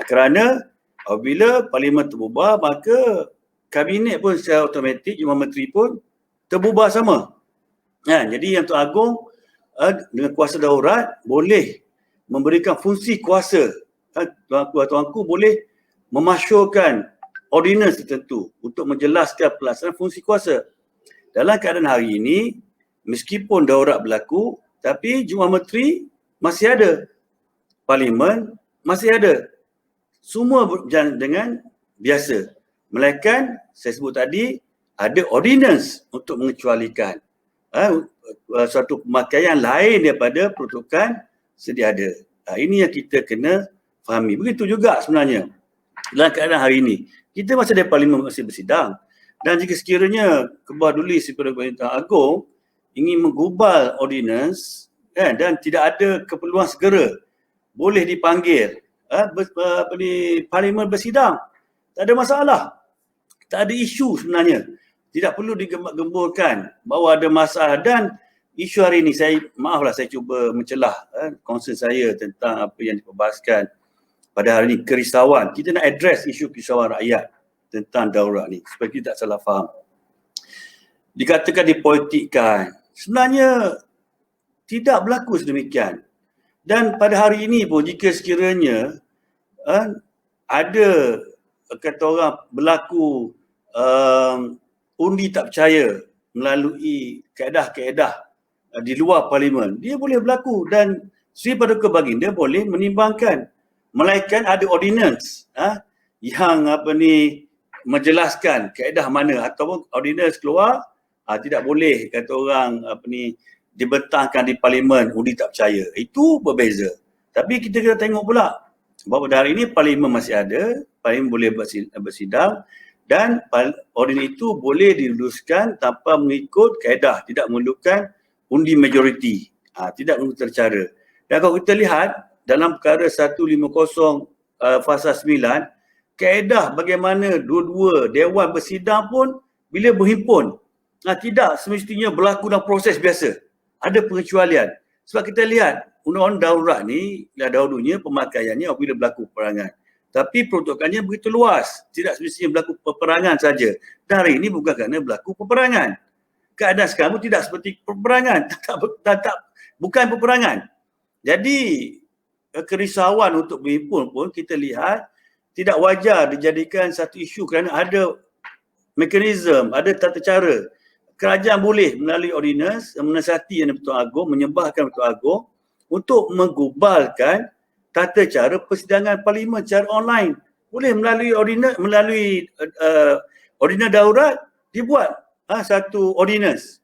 Kerana apabila Parlimen terbubar, maka Kabinet pun secara automatik, Jumlah Menteri pun terbubar sama. Jadi Yang Tuan Agong dengan kuasa darurat boleh memberikan fungsi kuasa. Tuan-tuanku boleh memasyurkan ordinans tertentu untuk menjelaskan pelaksanaan fungsi kuasa. Dalam keadaan hari ini, meskipun darurat berlaku, tapi Jumlah Menteri masih ada. Parlimen masih ada. Semua berjalan dengan biasa. Melainkan, saya sebut tadi, ada ordinans untuk mengecualikan suatu pemakaian lain daripada peruntukan sedia ada. Ini yang kita kena fahami. Begitu juga sebenarnya dalam keadaan hari ini. Kita masih ada Parlimen masih bersidang. Dan jika sekiranya Kebahaduli daripada Perintah Agong ingin menggubal ordinans dan tidak ada keperluan segera, boleh dipanggil Parlimen bersidang. Tak ada masalah. Tak ada isu sebenarnya. Tidak perlu digembur-gemburkan bahawa ada masalah. Dan isu hari ini, maaflah saya cuba mencelah concern saya tentang apa yang diperbahaskan pada hari ini, kerisauan. Kita nak address isu kerisauan rakyat tentang darurat ni supaya kita tak salah faham. Dikatakan dipolitikkan. Sebenarnya tidak berlaku sedemikian. Dan pada hari ini pun jika sekiranya ada kata orang berlaku undi tak percaya melalui kaedah-kaedah di luar Parlimen, dia boleh berlaku dan Sri Paduka Baginda boleh menimbangkan. Melainkan ada ordinance yang menjelaskan kaedah mana, ataupun ordinance keluar tidak boleh kata orang dibentangkan di Parlimen undi tak percaya. Itu berbeza. Tapi kita kena tengok pula bahawa pada hari ini Parlimen masih ada, Parlimen boleh bersidang dan ordinance itu boleh diluluskan tanpa mengikut kaedah, tidak memerlukan undi majoriti, tidak mengikut cara. Dan kalau kita lihat dalam perkara 150 fasa 9, kaedah bagaimana dua-dua dewan bersidang pun bila berhimpun tidak semestinya berlaku dalam proses biasa. Ada pengecualian. Sebab kita lihat undang-undang darurat ni dahulunya pemakaiannya apabila berlaku peperangan. Tapi peruntukannya begitu luas. Tidak semestinya berlaku peperangan saja. Dan hari ini bukan kerana berlaku peperangan. Keadaan sekarang pun tidak seperti peperangan. Bukan peperangan. Jadi kerisauan untuk berhimpun pun kita lihat tidak wajar dijadikan satu isu kerana ada mekanisme, ada tata cara. Kerajaan boleh melalui ordinans menasihati Yang Dipertuan Agong, menyembahkan Dipertuan Agong untuk menggubalkan tata cara persidangan Parlimen secara online. Boleh melalui ordinans, ordinans darurat dibuat satu ordinans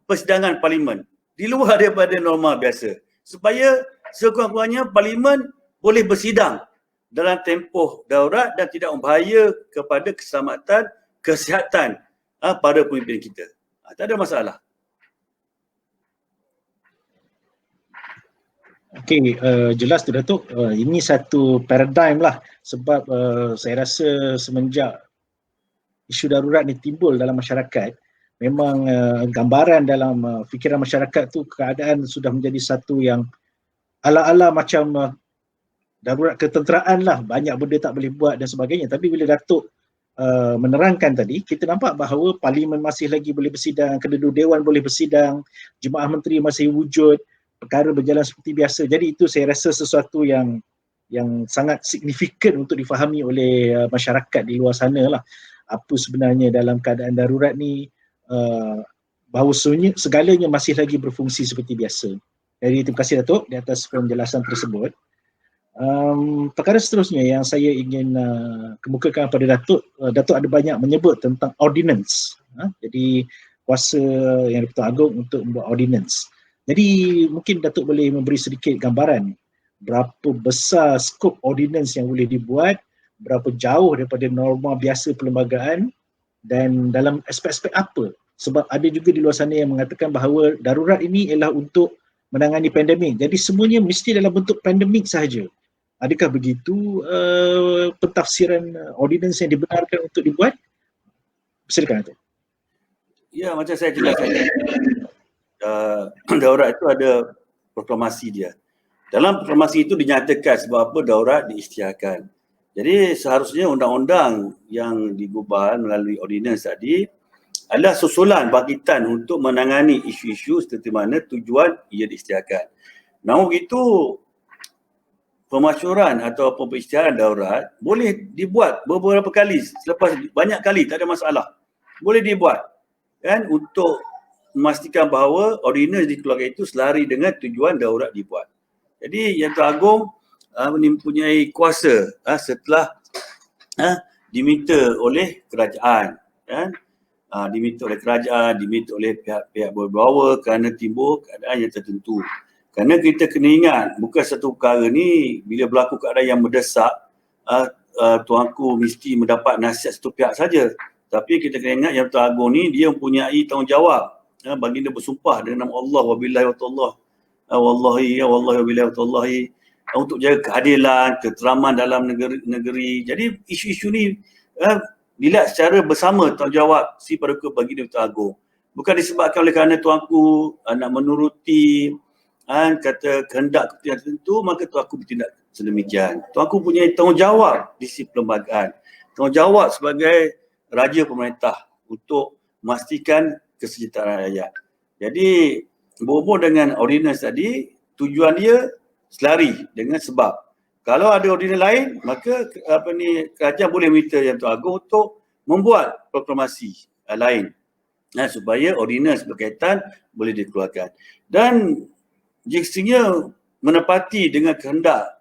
persidangan Parlimen di luar daripada norma biasa supaya sekurang-kurangnya Parlimen boleh bersidang dalam tempoh darurat dan tidak membahaya kepada keselamatan kesihatan para pemimpin kita. Tak ada masalah. Okey, jelas tu Datuk. Ini satu paradigm lah sebab saya rasa semenjak isu darurat ni timbul dalam masyarakat, memang gambaran dalam fikiran masyarakat tu keadaan sudah menjadi satu yang ala-ala macam darurat ketenteraan lah, banyak benda tak boleh buat dan sebagainya. Tapi bila Datuk menerangkan tadi, kita nampak bahawa Parlimen masih lagi boleh bersidang, kedua-dua dewan boleh bersidang, Jemaah Menteri masih wujud, perkara berjalan seperti biasa. Jadi itu saya rasa sesuatu yang sangat signifikan untuk difahami oleh masyarakat di luar sana lah. Apa sebenarnya dalam keadaan darurat ni, bahawa segalanya masih lagi berfungsi seperti biasa. Jadi terima kasih Datuk di atas penjelasan tersebut. Perkara seterusnya yang saya ingin kemukakan kepada Datuk, Datuk ada banyak menyebut tentang ordinance. Jadi kuasa Yang Dipertuan Agong untuk membuat ordinance. Jadi mungkin Datuk boleh memberi sedikit gambaran berapa besar skop ordinance yang boleh dibuat, berapa jauh daripada norma biasa perlembagaan dan dalam aspek-aspek apa. Sebab ada juga di luar sana yang mengatakan bahawa darurat ini ialah untuk menangani pandemik. Jadi semuanya mesti dalam bentuk pandemik sahaja. Adakah begitu pentafsiran ordinance yang dibenarkan untuk dibuat? Silakan Datuk. Ya, macam saya jelaskan. daurat itu ada proklamasi dia. Dalam proklamasi itu dinyatakan sebab apa daurat diisytiharkan. Jadi seharusnya undang-undang yang digubah melalui ordinans tadi adalah susulan bangkitan untuk menangani isu-isu seperti mana tujuan ia diisytiharkan. Namun begitu, pemasyuran atau pengisytiharan daurat boleh dibuat beberapa kali, selepas banyak kali, tak ada masalah. Boleh dibuat kan untuk memastikan bahawa ordinans dikeluarkan itu selari dengan tujuan daurat dibuat. Jadi Yang Teragung mempunyai kuasa setelah diminta oleh kerajaan, kan? Diminta oleh kerajaan, diminta oleh pihak-pihak berbawa kerana timbul keadaan yang tertentu. Kerana kita kena ingat, bukan satu perkara ni bila berlaku keadaan yang mendesak, tuanku mesti mendapat nasihat satu pihak saja. Tapi kita kena ingat Yang Teragung ni dia mempunyai tanggungjawab. Baginda bersumpah dengan nama Allah wabillahi wa ta'allah. Wallahi wabillahi wa ta'allahi, untuk jaga keadilan, keteraman dalam negeri. Jadi isu-isu ni dilihat secara bersama tanggungjawab si Paduka Baginda Yang Teragung. Bukan disebabkan oleh kerana tuanku nak menuruti kata kehendak kepentingan tertentu, maka tuanku bertindak sedemikian. Tuanku punya tanggungjawab di sisi perlembagaan, tanggungjawab sebagai raja pemerintah untuk memastikan kesejahteraan rakyat. Jadi berhubung dengan ordinans tadi, tujuan dia selari dengan sebab. Kalau ada ordinans lain, maka kerajaan boleh minta Yang Teragung untuk membuat proklamasi lain supaya ordinans berkaitan boleh dikeluarkan. Dan jika menepati dengan kehendak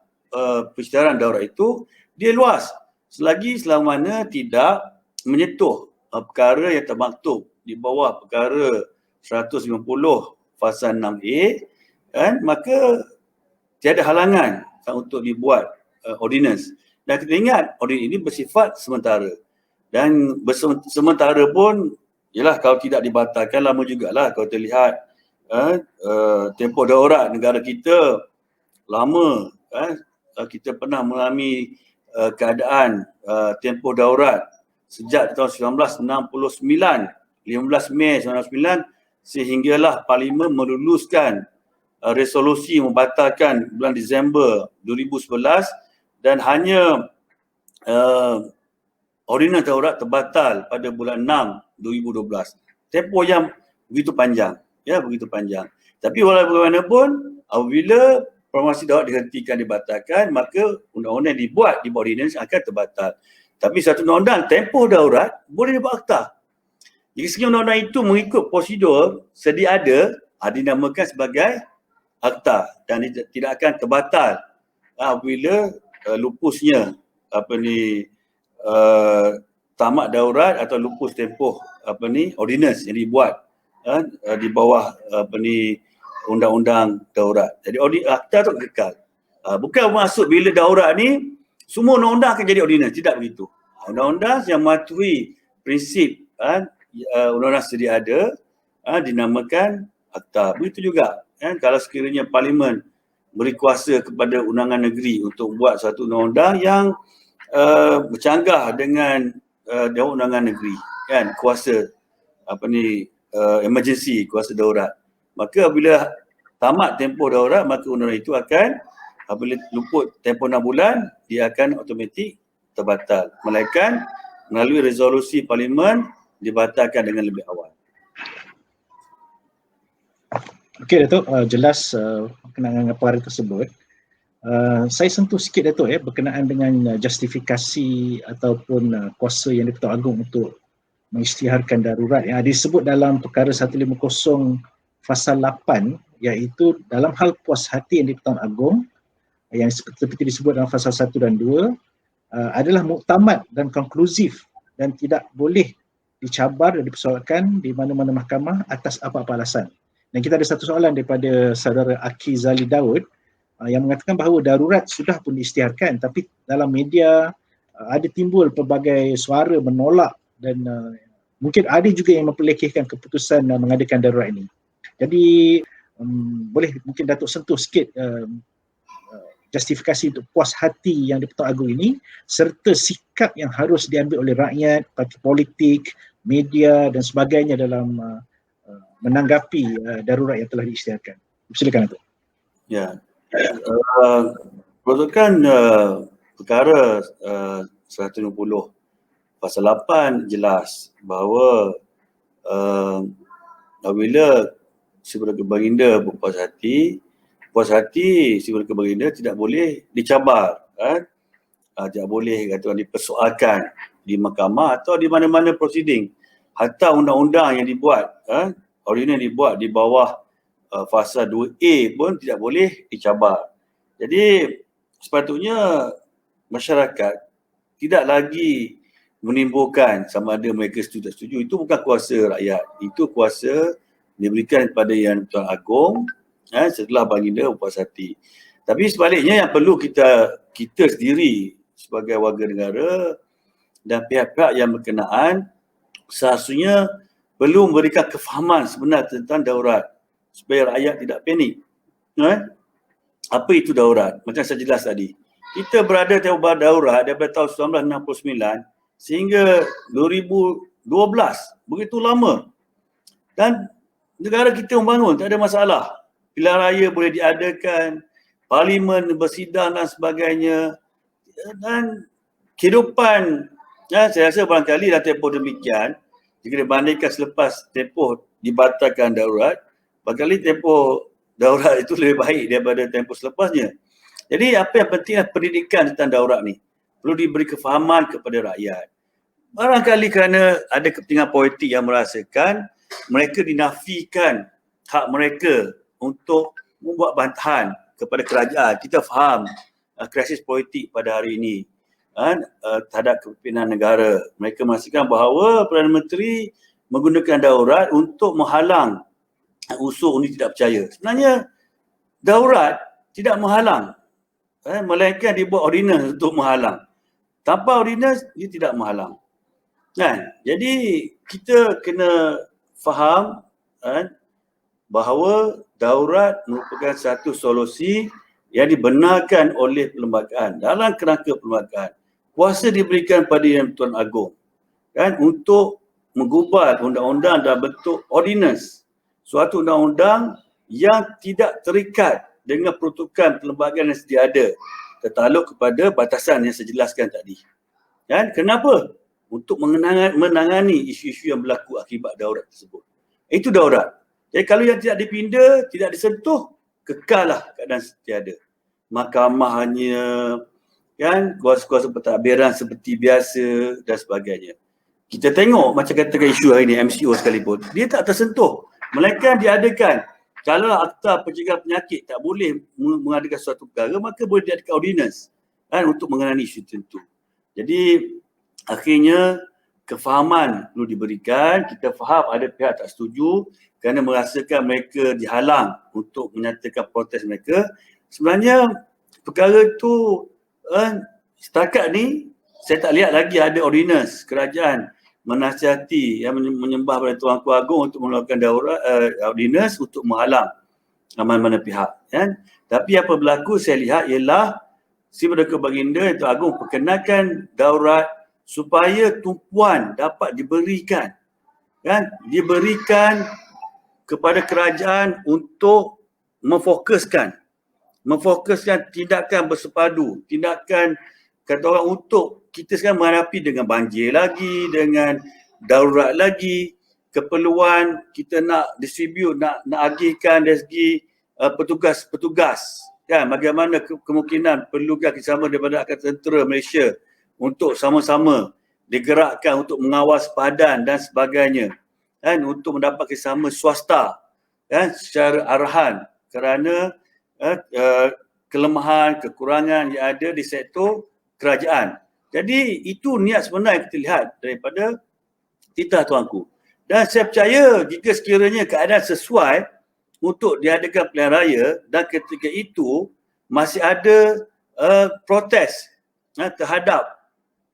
pengisytiharan daurat itu, dia luas selama mana tidak menyentuh perkara yang termaktub di bawah perkara 150 Fasal 6A, kan, maka tiada halangan untuk dibuat ordinans. Dan kita ingat ordinans ini bersifat sementara. Dan sementara pun, ialah kalau tidak dibatalkan lama jugalah. Kalau terlihat tempoh daurat negara kita lama, kita pernah mengalami keadaan tempoh daurat sejak tahun 1969, 15 Mei 1999, sehinggalah Parlimen meluluskan resolusi membatalkan bulan Disember 2011, dan hanya ordinans daurat terbatal pada bulan 6 2012. Tempoh yang begitu panjang, begitu panjang. Tapi bagaimanapun, apabila proklamasi daurat dihentikan, dibatalkan, maka undang-undang yang dibuat di bawah ordinans akan terbatal. Tapi satu undang-undang tempoh daurat boleh dibuat akta. Jika sekiranya undang-undang itu mengikut prosedur sedia ada, dinamakan sebagai akta dan tidak akan terbatal apabila lupusnya tamat daurat atau lupus tempoh ordinans yang dibuat di bawah undang-undang daurat. Jadi akta itu kekal. Bukan maksud bila daurat ni semua undang-undang akan jadi ordinans, tidak begitu. Undang-undang yang mematuhi prinsip undang-undang sedia ada dinamakan akta. Begitu juga kalau sekiranya Parlimen beri kuasa kepada undangan negeri untuk buat satu undang-undang yang bercanggah dengan Dewan Undangan Negeri, kan, kuasa emergency, kuasa daurat. Maka apabila tamat tempoh daurat, maka undang-undang itu akan, apabila luput tempoh 6 bulan, dia akan automatik terbatal. Melainkan melalui resolusi Parlimen dibatalkan dengan lebih awal. Okey Datuk, jelas berkenaan dengan perkara tersebut. Saya sentuh sikit Datuk berkenaan dengan justifikasi ataupun kuasa yang di-Pertuan Agong untuk mengisytiharkan darurat yang disebut dalam perkara 150 Fasal 8, iaitu dalam hal puas hati yang di-Pertuan Agong yang seperti disebut dalam Fasal 1 dan 2 adalah muktamad dan konklusif dan tidak boleh dicabar dan dipersoalkan di mana-mana mahkamah atas apa-apa alasan. Dan kita ada satu soalan daripada saudara Aki Zali Daud yang mengatakan bahawa darurat sudah pun diisytiharkan, tapi dalam media ada timbul pelbagai suara menolak dan mungkin ada juga yang memperlekehkan keputusan mengadakan darurat ini. Jadi boleh mungkin Datuk sentuh sikit justifikasi untuk puas hati yang di-Pertuan Agong ini serta sikap yang harus diambil oleh rakyat, parti politik, media dan sebagainya dalam menanggapi darurat yang telah diisytiharkan. Silakan Datuk. Ya. Peruntukan perkara 150 pasal 8 jelas bahawa apabila si Perdana Baginda berpuas hati si Perdana Baginda tidak boleh dicabar, tidak boleh kata dipersoalkan di mahkamah atau di mana-mana prosiding. Hatta undang-undang yang dibuat, ordinance dibuat di bawah fasa 2A pun tidak boleh dicabar. Jadi sepatutnya masyarakat tidak lagi menimbulkan sama ada mereka setuju tak setuju. Itu bukan kuasa rakyat, itu kuasa diberikan kepada Yang Tuan Agong setelah Baginda berpuas hati. Tapi sebaliknya yang perlu kita sendiri sebagai warga negara dan pihak-pihak yang berkenaan seharusnya perlu memberikan kefahaman sebenar tentang darurat supaya rakyat tidak panik. Apa itu darurat? Macam saya jelas tadi. Kita berada tempoh darurat daripada tahun 1969 sehingga 2012. Begitu lama. Dan negara kita membangun, tak ada masalah. Pilihan raya boleh diadakan, parlimen bersidang dan sebagainya. Dan kehidupan, saya rasa barangkali dalam tempoh demikian, jika dibandingkan selepas tempoh dibatalkan darurat, barangkali tempoh darurat itu lebih baik daripada tempoh selepasnya. Jadi apa yang penting adalah pendidikan tentang darurat ni. Perlu diberi kefahaman kepada rakyat. Barangkali kerana ada kepentingan politik yang merasakan mereka dinafikan hak mereka untuk membuat bantahan kepada kerajaan. Kita faham krisis politik pada hari ini terhadap kepimpinan negara. Mereka merasakan bahawa Perdana Menteri menggunakan darurat untuk menghalang unsur undi tidak percaya. Sebenarnya darurat tidak menghalang, melainkan dibuat ordinance untuk menghalang. Tanpa ordinance dia tidak menghalang. Jadi kita kena faham bahawa darurat merupakan satu solusi yang dibenarkan oleh perlembagaan. Dalam kerangka perlembagaan, kuasa diberikan pada Yang Tuan Agong untuk menggubal undang-undang dalam bentuk ordinance. Suatu undang-undang yang tidak terikat dengan peruntukan perlembagaan yang sedia ada, tertakluk kepada batasan yang saya jelaskan tadi. Kenapa? Untuk menangani isu-isu yang berlaku akibat darurat tersebut. Itu darurat. Jadi kalau yang tidak dipinda, tidak disentuh, kekallah keadaan sedia ada. Mahkamah hanya kuasa-kuasa pentadbiran seperti biasa dan sebagainya. Kita tengok macam katakan isu hari ini MCO sekalipun, dia tak tersentuh. Melainkan diadakan. Kalau Akta Pencegahan Penyakit tak boleh mengadakan suatu perkara, maka boleh diadakan ordinance untuk mengenai isu tertentu. Jadi akhirnya kefahaman perlu diberikan. Kita faham ada pihak tak setuju kerana merasakan mereka dihalang untuk menyatakan protes mereka. Sebenarnya perkara itu setakat ni saya tak lihat lagi ada ordinance kerajaan menasihati yang menyembah pada Tuanku Agong untuk melakukan darurat ordinance untuk menghalang mana-mana pihak. Tapi apa berlaku saya lihat ialah si Perdana Baginda Tuan Agong perkenalkan darurat supaya tumpuan dapat diberikan. Diberikan kepada kerajaan untuk memfokuskan tindakan bersepadu, tindakan kata orang untuk kita sekarang menghadapi dengan banjir lagi, dengan darurat lagi, keperluan kita nak distribute, nak agihkan dari segi petugas-petugas. Bagaimana kemungkinan perlukan kerjasama daripada Angkatan Tentera Malaysia untuk sama-sama digerakkan untuk mengawas padan dan sebagainya. Untuk mendapat kerjasama swasta secara arahan kerana kelemahan, kekurangan yang ada di sektor kerajaan. Jadi itu niat sebenar yang kita lihat daripada titah tuanku. Dan saya percaya jika sekiranya keadaan sesuai untuk diadakan pilihan raya dan ketika itu masih ada protes terhadap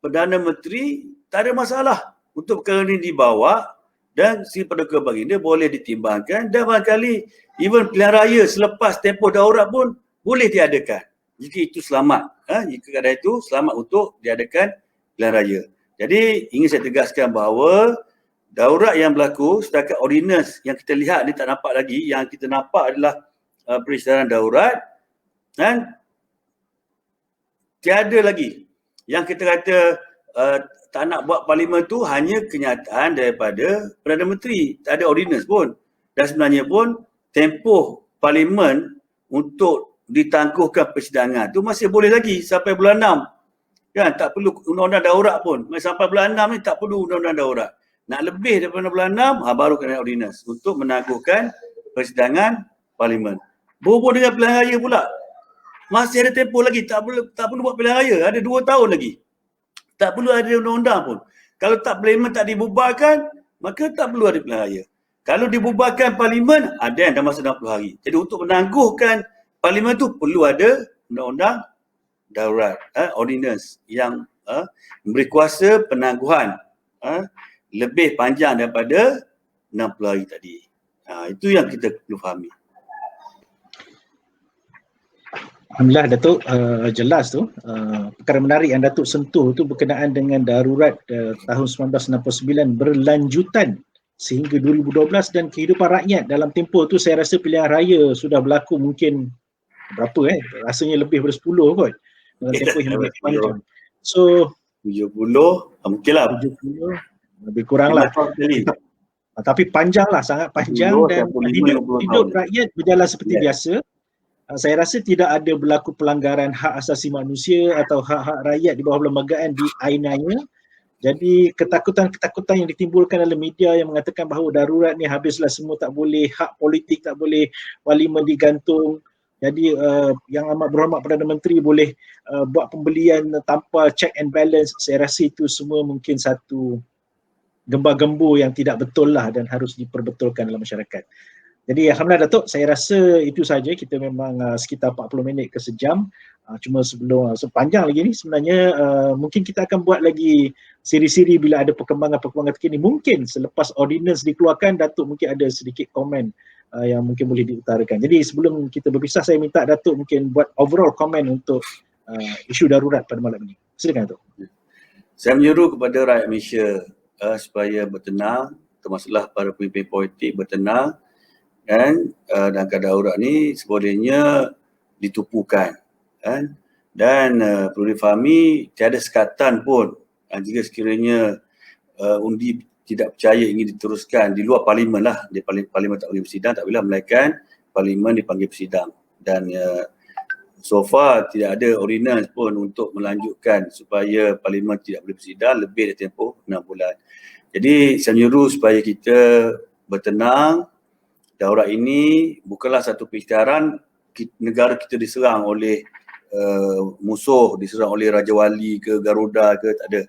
Perdana Menteri, tak ada masalah untuk perkara ini dibawa dan si Perdana Baginda boleh ditimbangkan dan barangkali even pilihan raya selepas tempoh darurat pun boleh diadakan. Jika itu selamat, jika keadaan itu selamat untuk diadakan pilihan raya. Jadi ingin saya tegaskan bahawa Daurat yang berlaku setakat ordinance yang kita lihat ni tak nampak lagi. Yang kita nampak adalah perisytiharaan daurat, dan tiada lagi yang kita kata tak nak buat parlimen tu hanya kenyataan daripada Perdana Menteri. Tak ada ordinance pun. Dan sebenarnya pun tempoh parlimen untuk ditangguhkan persidangan tu masih boleh lagi sampai bulan 6. Kan, tak perlu undang-undang daurat pun. Sampai bulan 6 ni tak perlu undang-undang daurat. Nak lebih daripada bulan 6, baru kena ordinance untuk menangguhkan persidangan parlimen. Berhubung dengan pilihan raya pula, masih ada tempoh lagi, tak perlu buat pilihan raya, ada 2 tahun lagi. Tak perlu ada undang-undang pun. Kalau parlimen tak dibubarkan, maka tak perlu ada pilihan raya. Kalau dibubarkan parlimen, ada yang dah masa 60 hari. Jadi untuk menangguhkan parlimen tu perlu ada undang-undang daurat, ordinance yang memberi kuasa penangguhan lebih panjang daripada 60 hari tadi. Itu yang kita perlu fahami. Alhamdulillah Datuk, jelas tu. Perkara menarik yang Datuk sentuh tu berkenaan dengan darurat tahun 1969 berlanjutan sehingga 2012 dan kehidupan rakyat dalam tempoh tu. Saya rasa pilihan raya sudah berlaku mungkin berapa rasanya lebih daripada 10 kot dalam tempoh yang lebih panjang. So 70 mungkin lah 70 lebih kurang lah. Tapi panjang lah, sangat panjang, dan hidup rakyat berjalan seperti biasa. Saya rasa tidak ada berlaku pelanggaran hak asasi manusia atau hak-hak rakyat di bawah perlembagaan dianiaya. Jadi ketakutan yang ditimbulkan dalam media yang mengatakan bahawa darurat ni habislah semua, tak boleh, hak politik tak boleh, parlimen digantung. Jadi yang amat berhormat Perdana Menteri boleh buat pembelian tanpa check and balance. Saya rasa itu semua mungkin satu gembar-gembur yang tidak betul lah dan harus diperbetulkan dalam masyarakat. Jadi alhamdulillah Datuk, saya rasa itu saja. Kita memang sekitar 40 minit ke sejam. Cuma sebelum sepanjang lagi ni sebenarnya mungkin kita akan buat lagi siri-siri bila ada perkembangan-perkembangan terkini. Mungkin selepas ordinance dikeluarkan, Datuk mungkin ada sedikit komen yang mungkin boleh diutarakan. Jadi sebelum kita berpisah, saya minta Datuk mungkin buat overall komen untuk isu darurat pada malam ini. Silakan Datuk. Saya menyuruh kepada rakyat Malaysia supaya bertenang, termasuklah para pemimpin politik bertenang, dan keadaan darurat ni sebolehnya ditupukan, kan? Dan perlu difahami tiada sekatan pun jika sekiranya undi tidak percaya ingin diteruskan di luar parlimen lah. Di parlimen tak boleh bersidang, tak boleh, melainkan parlimen dipanggil bersidang. Dan so far tidak ada ordinance pun untuk melanjutkan supaya parlimen tidak boleh bersidang lebih dari tempoh 6 bulan. Jadi saya menyuruh supaya kita bertenang. Daurat ini bukanlah satu peristiharan negara kita diserang oleh musuh, diserang oleh Raja Wali ke Garuda ke, tak ada,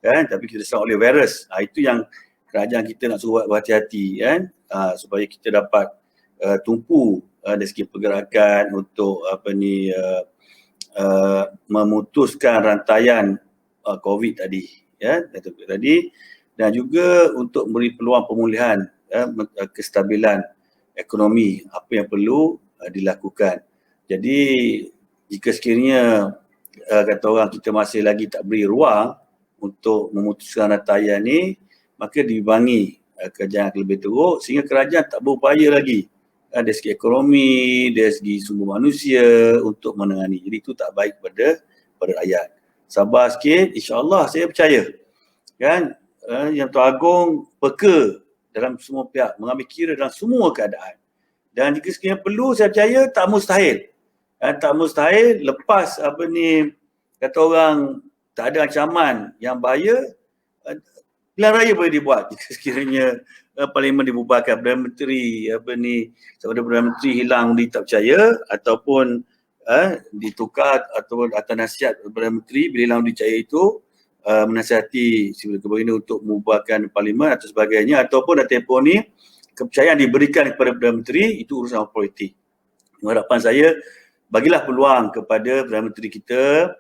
kan? Tapi kita diserang oleh virus. Itu yang kerajaan kita nak suruh berhati-hati, kan? Supaya kita dapat tumpu dari segi pergerakan untuk memutuskan rantaian COVID tadi, ya, tadi, dan juga untuk memberi peluang pemulihan kestabilan ekonomi, apa yang perlu dilakukan. Jadi jika sekiranya kata orang kita masih lagi tak beri ruang untuk memutuskan rantaian ni, maka dibangi kerajaan lebih teruk sehingga kerajaan tak berupaya lagi dari segi ekonomi, dari segi sumber manusia untuk menangani. Jadi itu tak baik pada rakyat. Sabar sikit, insya-Allah saya percaya, kan, Yang Tuan Agong peka dalam semua pihak, mengambil kira dalam semua keadaan. Dan jika sekiranya perlu, saya percaya tak mustahil. Tak mustahil lepas kata orang tak ada ancaman yang bahaya, pilihan raya boleh dibuat jika sekiranya parlimen dibubarkan. Perdana Menteri Perdana Menteri hilang undi tak percaya ataupun ditukar ataupun atas nasihat Perdana Menteri bila hilang undi percaya itu menasihati sivil kebangsaan untuk membubarkan parlimen atau sebagainya, ataupun dah tempoh ni kepercayaan diberikan kepada Perdana Menteri, itu urusan politik. Harapan saya, bagilah peluang kepada Perdana Menteri kita,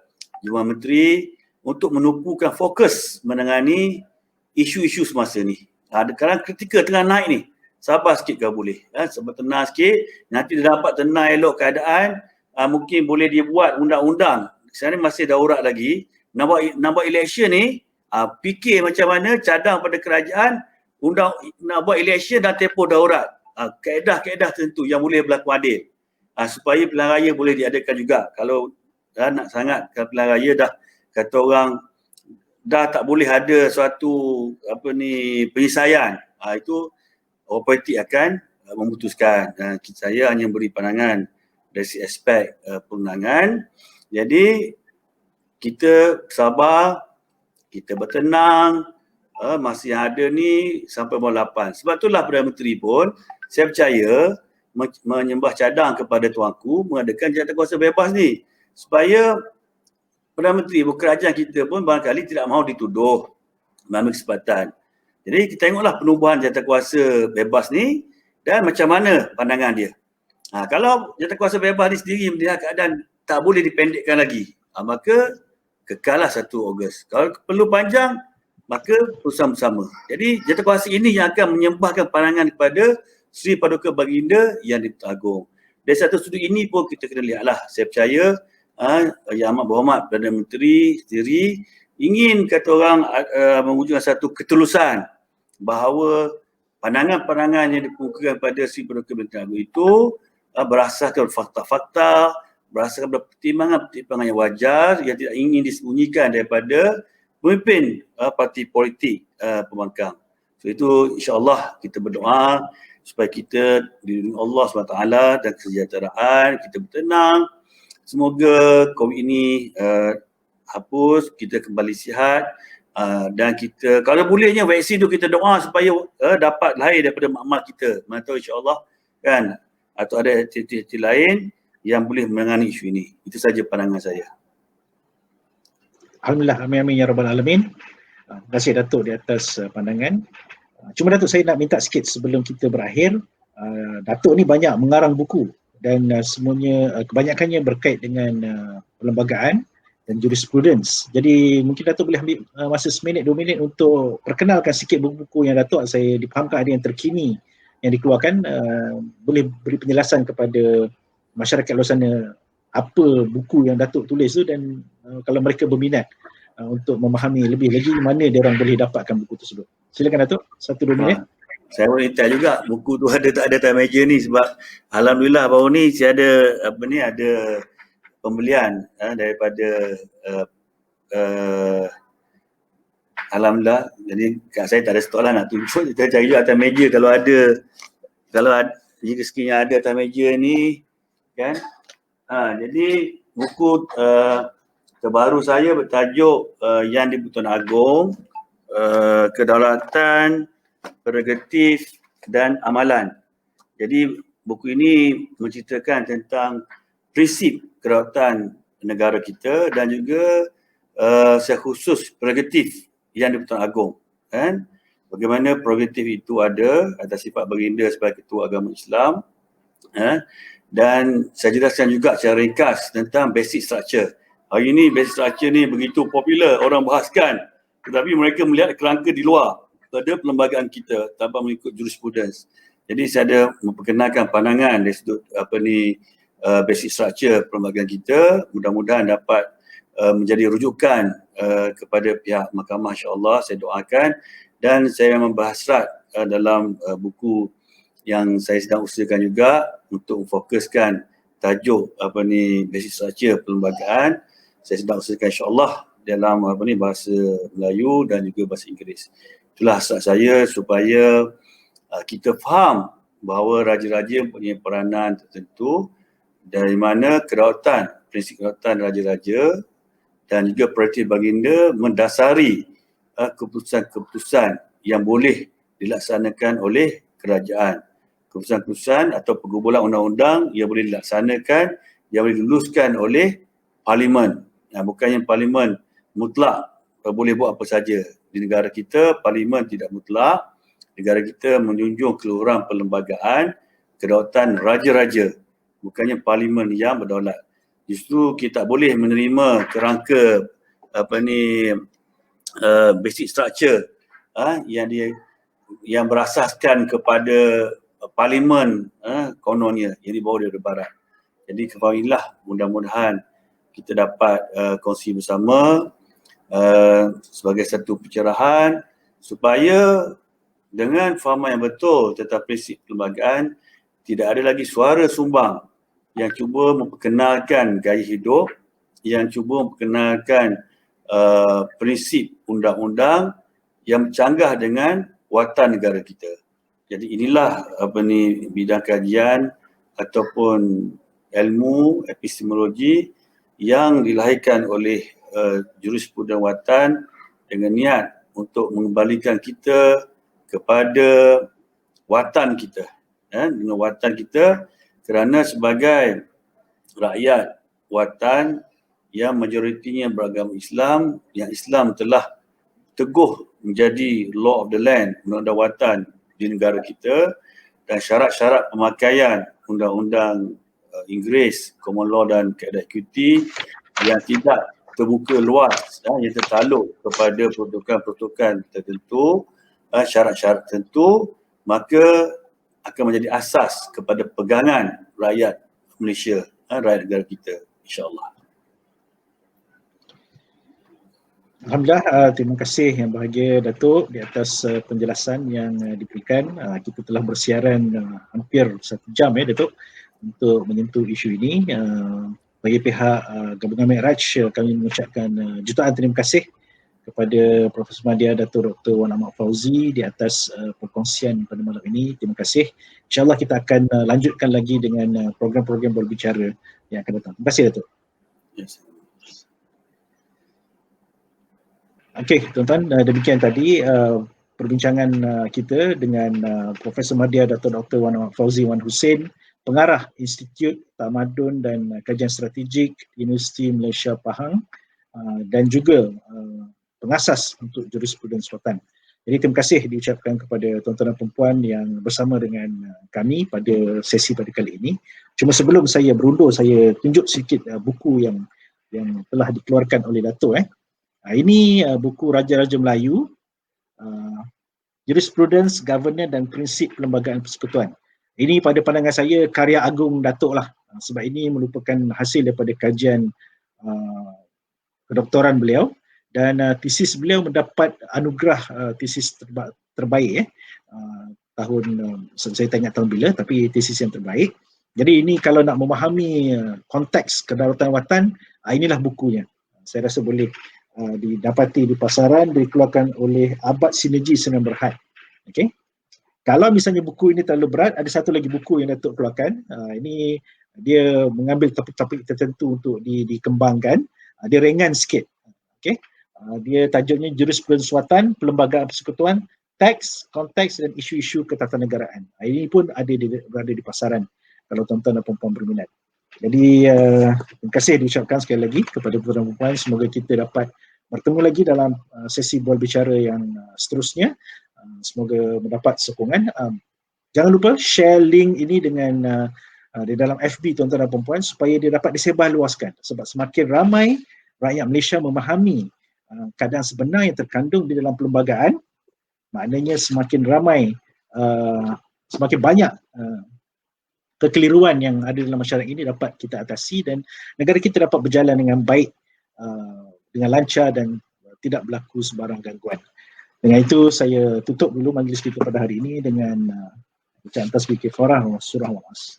Jumlah Menteri, untuk menumpukan fokus menangani isu-isu semasa ni. Sekarang kritikal tengah naik ni, sabar sikit kalau boleh, sabar, tenang sikit, nanti dia dapat tenang elok keadaan, mungkin boleh dia buat undang-undang. Sekarang masih daurat lagi. Nak buat election ni, fikir macam mana cadang pada kerajaan nak buat election dan tempoh daurat. Kaedah-kaedah tertentu yang boleh berlaku adil. Supaya pilihan raya boleh diadakan juga. Kalau nak sangat pilihan raya dah kata orang dah tak boleh ada suatu penyelesaian, itu orang politik akan memutuskan. Saya hanya beri pandangan dari si aspek perundangan. Jadi kita sabar, kita bertenang, masa yang ada ni sampai bulan 8. Sebab itulah Perdana Menteri pun saya percaya menyembah cadang kepada tuanku mengadakan jawatankuasa bebas ni, supaya Perdana Menteri kerajaan kita pun barangkali tidak mahu dituduh mengambil kesempatan. Jadi kita tengoklah penubuhan jawatankuasa bebas ni dan macam mana pandangan dia. Kalau jawatankuasa bebas ni sendiri melihat keadaan tak boleh dipendekkan lagi, maka kekallah 1 Ogos. Kalau perlu panjang, maka bersama-sama. Jadi jawatankuasa ini yang akan menyembahkan pandangan kepada Seri Paduka Baginda Yang di-Pertuan Agong. Dari satu sudut ini pun kita kena lihatlah. Saya percaya Yang Amat Berhormat Perdana Menteri sendiri ingin kata orang mewujudkan satu ketulusan bahawa pandangan-pandangan yang dikemukakan pada Seri Paduka Baginda Agong itu berasaskan fakta-fakta, berasaskan pertimbangan-pertimbangan yang wajar yang tidak ingin disembunyikan daripada pemimpin parti politik pembangkang. So itu insya-Allah kita berdoa supaya kita dilindungi Allah SWT dan kesejahteraan, kita bertenang. Semoga COVID ini hapus, kita kembali sihat, dan kita kalau bolehnya vaksin tu kita doa supaya dapat lahir daripada mak-mak kita. Mana tahu insya-Allah kan, atau ada aktiviti lain yang boleh menangani isu ini. Itu saja pandangan saya. Alhamdulillah, amin ya rabbal alamin. Terima kasih Datuk di atas pandangan. Cuma Datuk, saya nak minta sikit sebelum kita berakhir. Datuk ni banyak mengarang buku dan semuanya kebanyakannya berkait dengan perlembagaan dan jurisprudence. Jadi mungkin Datuk boleh ambil masa 1 minit 2 minit untuk perkenalkan sikit buku-buku yang Datuk, saya difahamkan ada yang terkini yang dikeluarkan. Boleh beri penjelasan kepada masyarakat luar sana apa buku yang Datuk tulis tu, dan kalau mereka berminat untuk memahami lebih lagi mana dia orang boleh dapatkan buku tersebut. Silakan Datuk, 1-2 minit. Saya boleh minta juga buku tu tak ada atas meja ni, sebab alhamdulillah baru ni saya ada pembelian daripada alhamdulillah. Jadi kat saya tak ada stok lah nak tunjuk, kita cari juga atas meja kalau ada jika sekiranya ada atas meja ni kan. Jadi buku terbaru saya bertajuk Yang di-Pertuan Agong, Kedaulatan, Prerogatif dan Amalan. Jadi buku ini menceritakan tentang prinsip kedaulatan negara kita dan juga secara khusus prerogatif Yang di-Pertuan Agong, kan? Bagaimana prerogatif itu ada atas sifat baginda sebagai ketua agama Islam, dan saya jelaskan juga secara ringkas tentang basic structure. Hari ini basic structure ni begitu popular, orang bahaskan, tetapi mereka melihat kerangka di luar pada perlembagaan kita tanpa mengikut jurisprudence. Jadi saya ada memperkenalkan pandangan dari sudut basic structure perlembagaan kita. Mudah-mudahan dapat menjadi rujukan kepada pihak mahkamah, insya-Allah. Saya doakan, dan saya membahasrat dalam buku yang saya sedang usahakan juga untuk memfokuskan tajuk basic structure perlembagaan. Saya sedang usahakan insya-Allah dalam bahasa Melayu dan juga bahasa Inggeris. Itulah hasrat saya supaya kita faham bahawa raja-raja mempunyai peranan tertentu, dari mana kedaulatan, prinsip kedaulatan raja-raja dan juga prerogatif baginda mendasari keputusan-keputusan yang boleh dilaksanakan oleh kerajaan. Keputusan-keputusan atau pergumulan undang-undang yang boleh dilaksanakan, yang boleh diluluskan oleh parlimen. Bukannya parlimen mutlak boleh buat apa saja. Di negara kita, parlimen tidak mutlak. Negara kita menjunjung keluhuran perlembagaan, kedaulatan raja-raja. Bukannya parlimen yang berdaulat. Justru kita tak boleh menerima kerangka basic structure yang berasaskan kepada parlimen kononnya yang dibawa dari barat. Jadi kepalailah, mudah-mudahan kita dapat kongsi bersama sebagai satu pencerahan supaya dengan fahaman yang betul tentang prinsip perlembagaan, tidak ada lagi suara sumbang yang cuba memperkenalkan gaya hidup, yang cuba memperkenalkan prinsip undang-undang yang bercanggah dengan watan negara kita. Jadi inilah bidang kajian ataupun ilmu epistemologi yang dilahirkan oleh jurispruden watan dengan niat untuk mengembalikan kita kepada watan kita, dengan watan kita, kerana sebagai rakyat watan yang majoritinya beragama Islam, yang Islam telah teguh menjadi law of the land, undang-undang watan di negara kita, dan syarat-syarat pemakaian undang-undang Inggeris, common law dan kaedah equity yang tidak terbuka luas, yang tertaluk kepada peruntukan-peruntukan tertentu, syarat-syarat tertentu, maka akan menjadi asas kepada pegangan rakyat Malaysia, rakyat negara kita, insya-Allah. Alhamdulillah, terima kasih yang bahagia Datuk di atas penjelasan yang diberikan. Kita telah bersiaran hampir 1 jam Datuk untuk menyentuh isu ini. Bagi pihak Gabungan Mi'raj, kami mengucapkan jutaan terima kasih kepada Profesor Madya Datuk Dr. Wan Ahmad Fauzi di atas perkongsian pada malam ini. Terima kasih. InsyaAllah kita akan lanjutkan lagi dengan program-program berbicara yang akan datang. Terima kasih Datuk. Yes. Okey, tuan-tuan, demikian tadi perbincangan kita dengan Profesor Madya Datuk Dr. Wan Ahmad Fauzi Wan Hussein, Pengarah Institut Tamadun dan Kajian Strategik Universiti Malaysia Pahang, dan juga pengasas untuk jurisprudens watan. Jadi terima kasih diucapkan kepada tuan-tuan dan puan yang bersama dengan kami pada sesi pada kali ini. Cuma sebelum saya berundur, saya tunjuk sedikit buku yang telah dikeluarkan oleh Datuk. Ini buku Raja-Raja Melayu, Jurisprudence, Governance dan Prinsip Perlembagaan Persekutuan. Ini pada pandangan saya karya agung Datuk lah, sebab ini merupakan hasil daripada kajian kedoktoran beliau, dan tesis beliau mendapat anugerah tesis terbaik tahun, saya tak ingat tahun bila, tapi tesis yang terbaik. Jadi ini kalau nak memahami konteks kedaulatan watan, inilah bukunya. Saya rasa boleh didapati di pasaran, dikeluarkan oleh Abad Sinergi Sdn Bhd. Okey. Kalau misalnya buku ini terlalu berat, ada satu lagi buku yang Datuk keluarkan. Ini dia mengambil topik-topik tertentu untuk dikembangkan. Dia ringan sikit. Okey. Dia tajuknya Jurisprudens Watan, Perlembagaan Persekutuan, Teks, Konteks dan Isu-isu Ketatanegaraan. Ini pun berada di pasaran kalau tuan-tuan dan puan-puan berminat. Jadi terima kasih diucapkan sekali lagi kepada tuan-tuan dan puan. Semoga kita dapat bertemu lagi dalam sesi bual bicara yang seterusnya. Semoga mendapat sokongan. Jangan lupa share link ini dengan di dalam FB tuan-tuan dan puan-puan supaya dia dapat disebarluaskan, sebab semakin ramai rakyat Malaysia memahami keadaan sebenar yang terkandung di dalam perlembagaan, maknanya semakin ramai, semakin banyak kekeliruan yang ada dalam masyarakat ini dapat kita atasi dan negara kita dapat berjalan dengan baik, dengan lancar dan tidak berlaku sebarang gangguan. Dengan itu saya tutup dulu majlis kita pada hari ini dengan bacaan tasbih kifarah surah Al-As.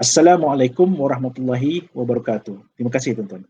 Assalamualaikum warahmatullahi wabarakatuh. Terima kasih tuan-tuan.